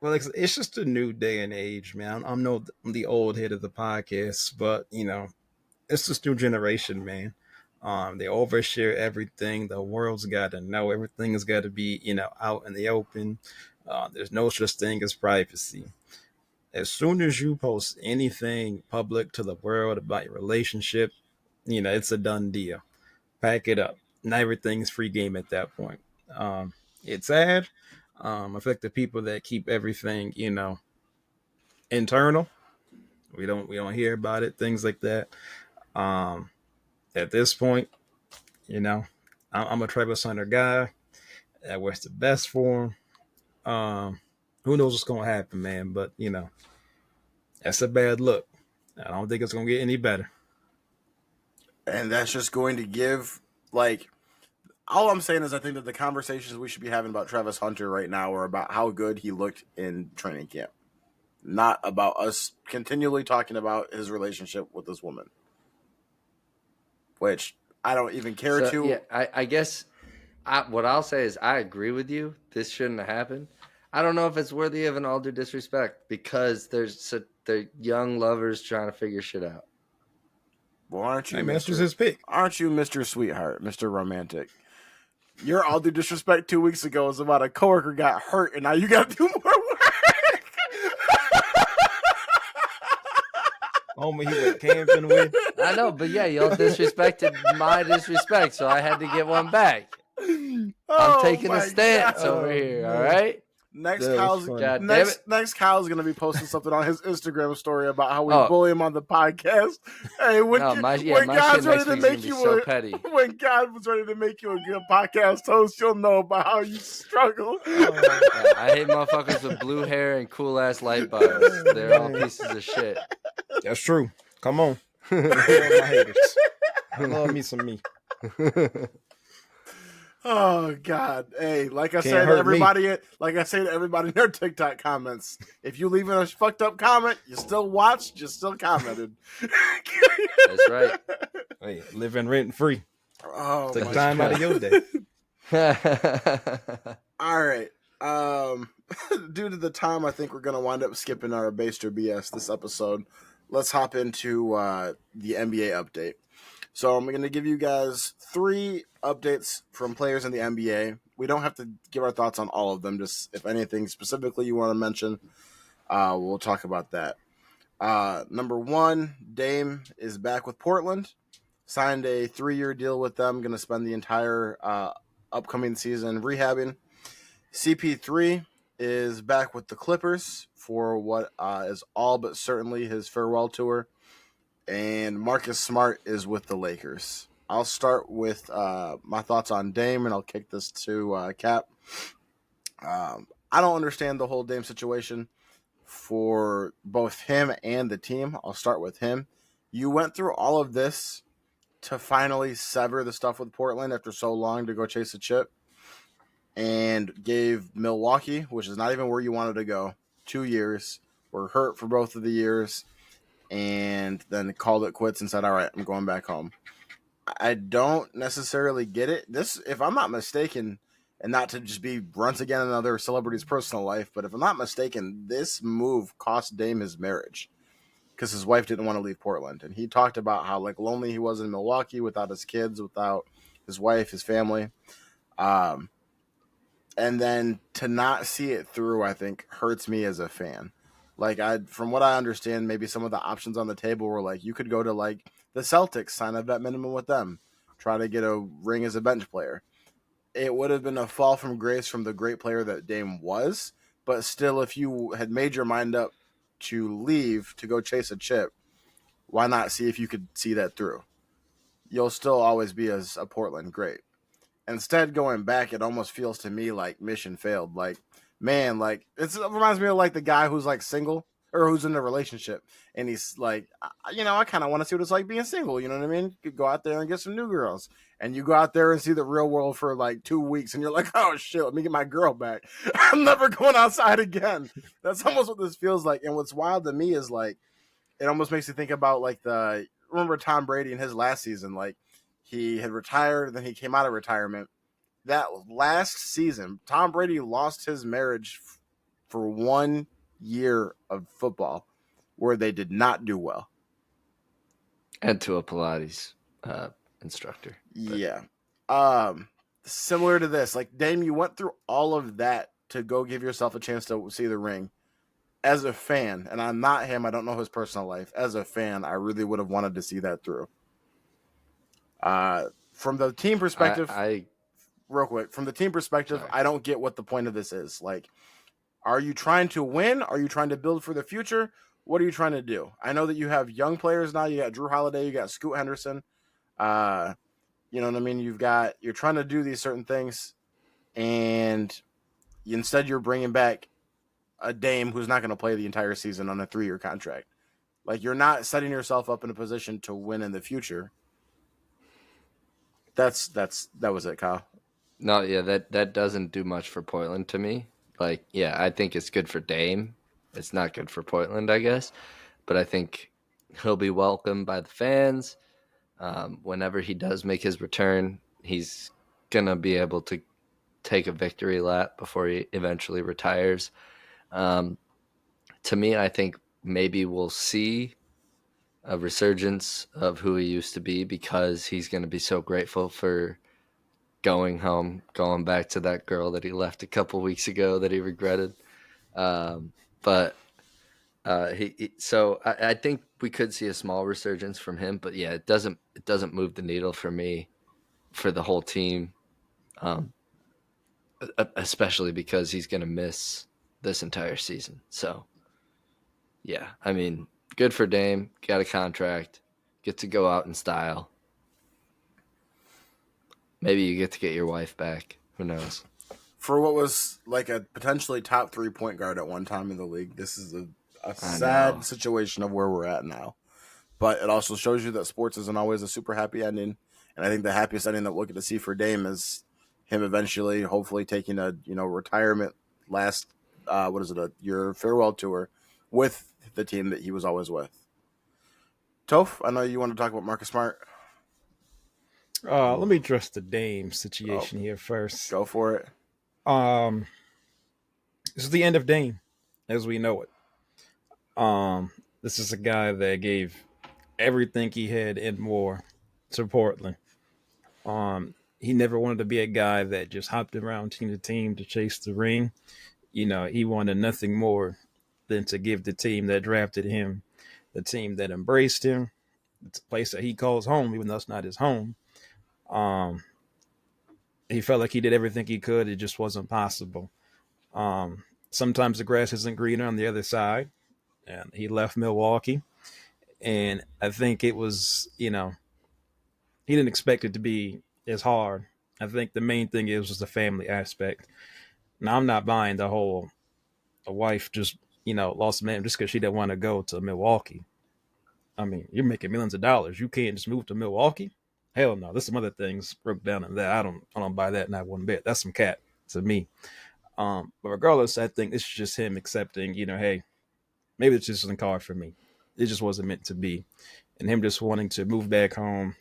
Well, it's just a new day and age, man. I'm the old head of the podcast, but it's this new generation, man. They overshare everything. The world's got to know. Everything has got to be, out in the open. There's no such thing as privacy. As soon as you post anything public to the world about your relationship, it's a done deal. Pack it up. Not everything's free game at that point. It's sad. effective people that keep everything, internal. We don't hear about it, things like that. At this point, I'm a Travis Hunter guy. That was the best for him. Who knows what's gonna happen, man? But that's a bad look. I don't think it's gonna get any better.
And that's just going to give, like, all I'm saying is I think that the conversations we should be having about Travis Hunter right now are about how good he looked in training camp, not about us continually talking about his relationship with this woman, which I don't even care to.
Yeah, I guess what I'll say is I agree with you. This shouldn't have happened. I don't know if it's worthy of an all due disrespect because they're young lovers trying to figure shit out.
Well, aren't you,
Mr. His pick?
Aren't you Mr. Sweetheart, Mr. Romantic? Your all due disrespect 2 weeks ago was about a coworker got hurt, and now you got to do more work.
Homie, he went camping with.
I know, but yeah, y'all disrespected my disrespect, so I had to get one back. I'm taking a stance over here, all right?
Next, Kyle's going to be posting something on his Instagram story about how we bully him on the podcast. Hey, when God's ready to make you when God was ready to make you a good podcast host, you'll know about how you struggle.
I hate motherfuckers with blue hair and cool ass light bars. They're all pieces of shit.
That's true. Come on, my haters. I love me some me.
Oh God! Hey, like I say to everybody in their TikTok comments, if you leave a fucked up comment, you still watched, you still commented.
That's right.
Hey, living rent free.
Oh,
take time out of your day.
All right. Due to the time, I think we're gonna wind up skipping our Baster BS this episode. Let's hop into the NBA update. So I'm going to give you guys 3 updates from players in the NBA. We don't have to give our thoughts on all of them. Just if anything specifically you want to mention, we'll talk about that. Number 1, Dame is back with Portland. Signed a 3-year deal with them. Going to spend the entire upcoming season rehabbing. CP3 is back with the Clippers for what is all but certainly his farewell tour. And Marcus Smart is with the Lakers. I'll start with my thoughts on Dame, and I'll kick this to Cap. I don't understand the whole Dame situation for both him and the team. I'll start with him. You went through all of this to finally sever the stuff with Portland after so long to go chase a chip, and gave Milwaukee, which is not even where you wanted to go, 2 years. Were hurt for both of the years. And then called it quits and said, all right, I'm going back home. I don't necessarily get it. This, if I'm not mistaken, and not to just be once again another celebrity's personal life, but if I'm not mistaken, this move cost Dame his marriage because his wife didn't want to leave Portland. And he talked about how lonely he was in Milwaukee without his kids, without his wife, his family. And then to not see it through, I think, hurts me as a fan. From what I understand, maybe some of the options on the table were you could go to the Celtics, sign a vet minimum with them, try to get a ring as a bench player. It would have been a fall from grace from the great player that Dame was, but still, if you had made your mind up to leave to go chase a chip, why not see if you could see that through? You'll still always be as a Portland great. Instead, going back, it almost feels to me like mission failed. It reminds me of the guy who's single or who's in a relationship, and he's I kind of want to see what it's like being single. You know what I mean? You could go out there and get some new girls, and you go out there and see the real world for 2 weeks, and you're like, oh shit, let me get my girl back. I'm never going outside again. That's almost what this feels like. And what's wild to me is it almost makes you think about remember Tom Brady in his last season, he had retired, then he came out of retirement. That last season, Tom Brady lost his marriage for 1 year of football where they did not do well.
And to a Pilates instructor.
But. Yeah. Similar to this, Dame, you went through all of that to go give yourself a chance to see the ring. As a fan, and I'm not him, I don't know his personal life. As a fan, I really would have wanted to see that through. From the team perspective... real quick, from the team perspective,
Sorry.
I don't get what the point of this is. Like, are you trying to win? Are you trying to build for the future? What are you trying to do? I know that you have young players now. You got Drew Holiday, you got Scoot Henderson. You know what I mean? You're trying to do these certain things, and instead you're bringing back a Dame who's not going to play the entire season on a 3-year contract. Like, you're not setting yourself up in a position to win in the future. That was it, Kyle.
No, yeah, that doesn't do much for Portland to me. Like, yeah, I think it's good for Dame. It's not good for Portland, I guess. But I think he'll be welcomed by the fans. Whenever he does make his return, he's going to be able to take a victory lap before he eventually retires. To me, I think maybe we'll see a resurgence of who he used to be because he's going to be so grateful for going home, going back to that girl that he left a couple weeks ago that he regretted. But I think we could see a small resurgence from him, but yeah, it doesn't move the needle for me, for the whole team, especially because he's going to miss this entire season. So yeah, I mean, good for Dame, got a contract, get to go out in style. Maybe you get to get your wife back. Who knows?
For what was like a potentially top 3 point guard at one time in the league, this is a sad situation of where we're at now. But it also shows you that sports isn't always a super happy ending. And I think the happiest ending that we'll get to see for Dame is him eventually, hopefully taking a retirement last your farewell tour with the team that he was always with. Toph, I know you want to talk about Marcus Smart.
Let me address the Dame situation here first.
Go for it.
This is the end of Dame, as we know it. This is a guy that gave everything he had and more to Portland. He never wanted to be a guy that just hopped around team to team to chase the ring. He wanted nothing more than to give the team that drafted him, the team that embraced him, the place that he calls home, even though it's not his home. He felt like he did everything he could. It just wasn't possible. Sometimes the grass isn't greener on the other side. And he left Milwaukee. And I think it was, he didn't expect it to be as hard. I think the main thing was the family aspect. Now, I'm not buying the whole, a wife just, lost a man just because she didn't want to go to Milwaukee. I mean, you're making millions of dollars. You can't just move to Milwaukee? Hell no. There's some other things broke down in that. I don't buy that not one bit. That's some cat to me. But regardless, I think this is just him accepting, hey, maybe it's just isn't card for me. It just wasn't meant to be. And him just wanting to move back home,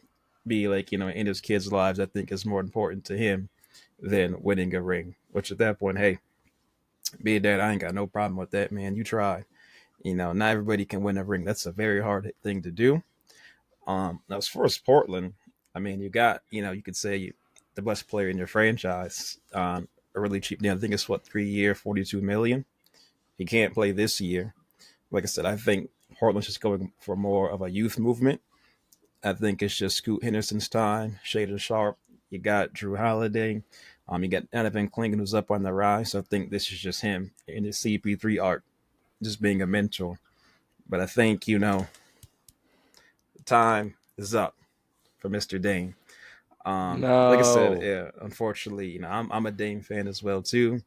be like, in his kids' lives, I think is more important to him than winning a ring. Which at that point, hey, be a dad, I ain't got no problem with that, man. You tried. Not everybody can win a ring. That's a very hard thing to do. Now, as far as Portland, I mean, you got, you could say the best player in your franchise on a really cheap deal. I think it's 3-year, $42 million. He can't play this year. Like I said, I think Portland's just going for more of a youth movement. I think it's just Scoot Henderson's time, Shaden Sharp. You got Drew Holiday. You got Donovan Clingan, who's up on the rise. So I think this is just him in his CP3 art, just being a mentor. But I think, the time is up for Mr. Dame.
No.
Like I said, yeah, unfortunately, I'm a Dame fan as well, too.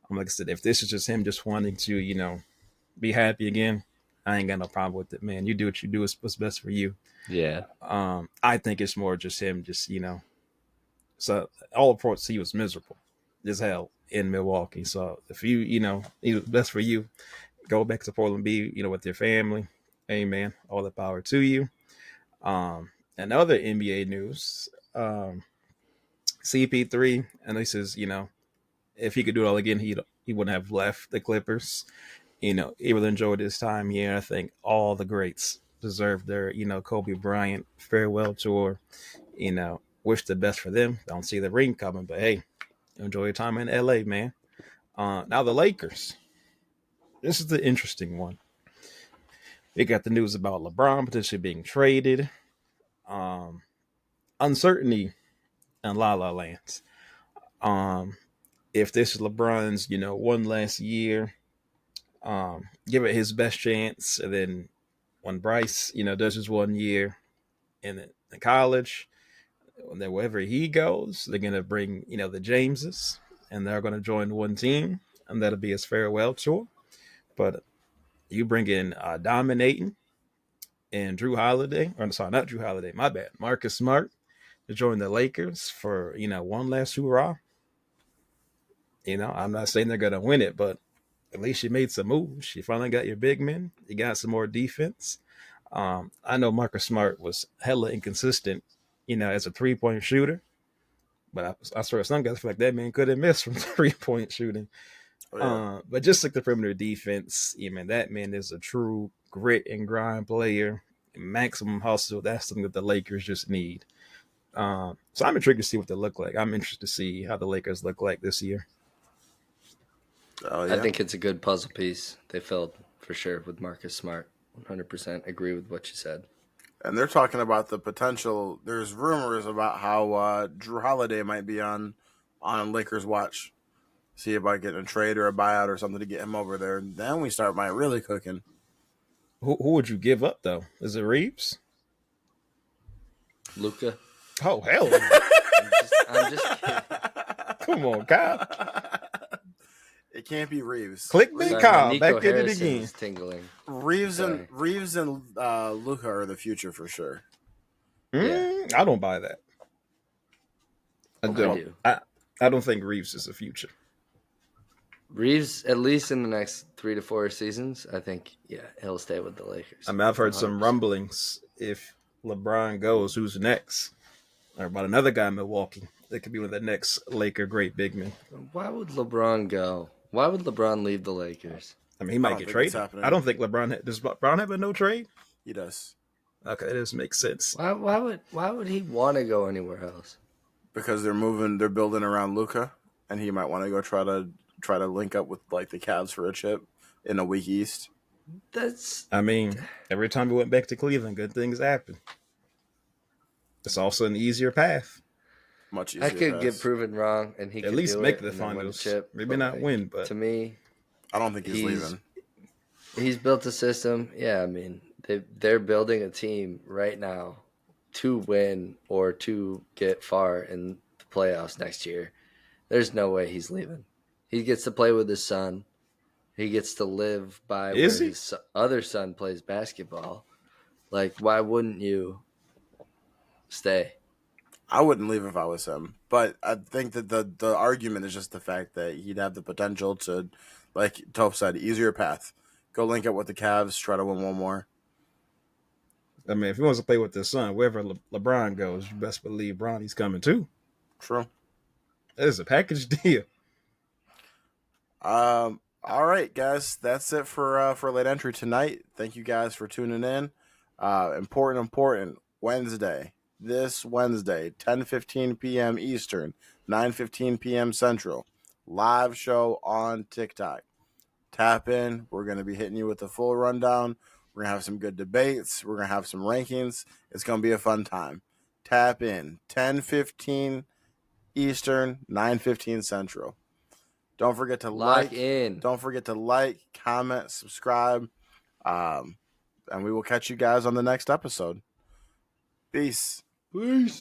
Like I said, if this is just him just wanting to, be happy again, I ain't got no problem with it, man. You do what you do. It's what's best for you.
Yeah.
I think it's more just him, so all reports he was miserable as hell in Milwaukee. So if it's best for you, go back to Portland, be, with your family. Hey, man, all the power to you. And other NBA news, CP3, and this is, if he could do it all again, he wouldn't have left the Clippers. He really enjoyed his time here. I think all the greats deserve their, Kobe Bryant farewell tour. Wish the best for them. Don't see the ring coming, but hey, enjoy your time in LA, man. Now the Lakers. This is the interesting one. We got the news about LeBron potentially being traded. Uncertainty in La La Land. If this is LeBron's, one last year, give it his best chance, and then when Bryce, does his 1 year in college, and then wherever he goes, they're gonna bring, the Jameses, and they're gonna join one team, and that'll be his farewell tour. But you bring in dominating and Drew Holiday, or sorry, not Drew Holiday, my bad, Marcus Smart to join the Lakers for one last hurrah. I'm not saying they're gonna win it, but at least you made some moves. You finally got your big men. You got some more defense. I know Marcus Smart was hella inconsistent, as a 3-point shooter. But I swear some guys feel like that man couldn't miss from 3-point shooting.
Oh, yeah.
But just like the perimeter defense, that man is a true grit and grind player. Maximum hustle. That's something that the Lakers just need. So I'm intrigued to see what they look like. I'm interested to see how the Lakers look like this year.
Oh, yeah.
I think it's a good puzzle piece they filled for sure with Marcus Smart. 100% agree with what you said.
And they're talking about the potential. There's rumors about how Drew Holiday might be on Lakers' watch. See about getting a trade or a buyout or something to get him over there. Then we start really cooking.
Who would you give up though? Is it Reeves?
Luka?
Oh hell!
I'm just kidding.
Come on, Kyle.
It can't be Reeves.
Clickbait Kyle,
Nico
back in it
Harrison
again.
is tingling.
Reeves and Luka are the future for sure.
I don't buy that. I
do.
I don't think Reeves is the future.
Reeves, at least in the next 3 to 4 seasons, I think, he'll stay with the Lakers.
I mean, I've heard some rumblings. If LeBron goes, who's next? Or about another guy in Milwaukee that could be one of the next Laker great big men.
Why would LeBron go? Why would LeBron leave the Lakers?
I mean, he might get traded. I don't think does LeBron have a no trade?
He does.
Okay, that doesn't make sense.
Why would he want to go anywhere else?
Because they're building around Luka, and he might want to go try to link up with like the Cavs for a chip in a weak East.
Every time he went back to Cleveland, good things happen. It's also an easier path.
Much easier.
I could get proven wrong, and he
at
could
least
do
make
it
the
and then win a
finals.
chip,
Maybe not
like,
win, but
to me,
I don't think he's leaving.
He's built a system. Yeah, I mean, they're building a team right now to win or to get far in the playoffs next year. There's no way he's leaving. He gets to play with his son. He gets to live by where his other son plays basketball. Like, why wouldn't you stay?
I wouldn't leave if I was him. But I think that the argument is just the fact that he'd have the potential to, like Toph said, easier path. Go link up with the Cavs, try to win one more.
I mean, if he wants to play with his son, wherever LeBron goes, you best believe Bronny's coming too.
True.
That is a package deal.
All right, guys, that's it for Late Entry tonight. Thank you guys for tuning in. Important Wednesday. This Wednesday, 10:15 p.m. Eastern, 9:15 p.m. Central. Live show on TikTok. Tap in. We're going to be hitting you with the full rundown. We're going to have some good debates. We're going to have some rankings. It's going to be a fun time. Tap in. 10:15 Eastern, 9:15 Central. Don't forget to
Lock in.
Don't forget to like, comment, subscribe. And we will catch you guys on the next episode. Peace.
Peace.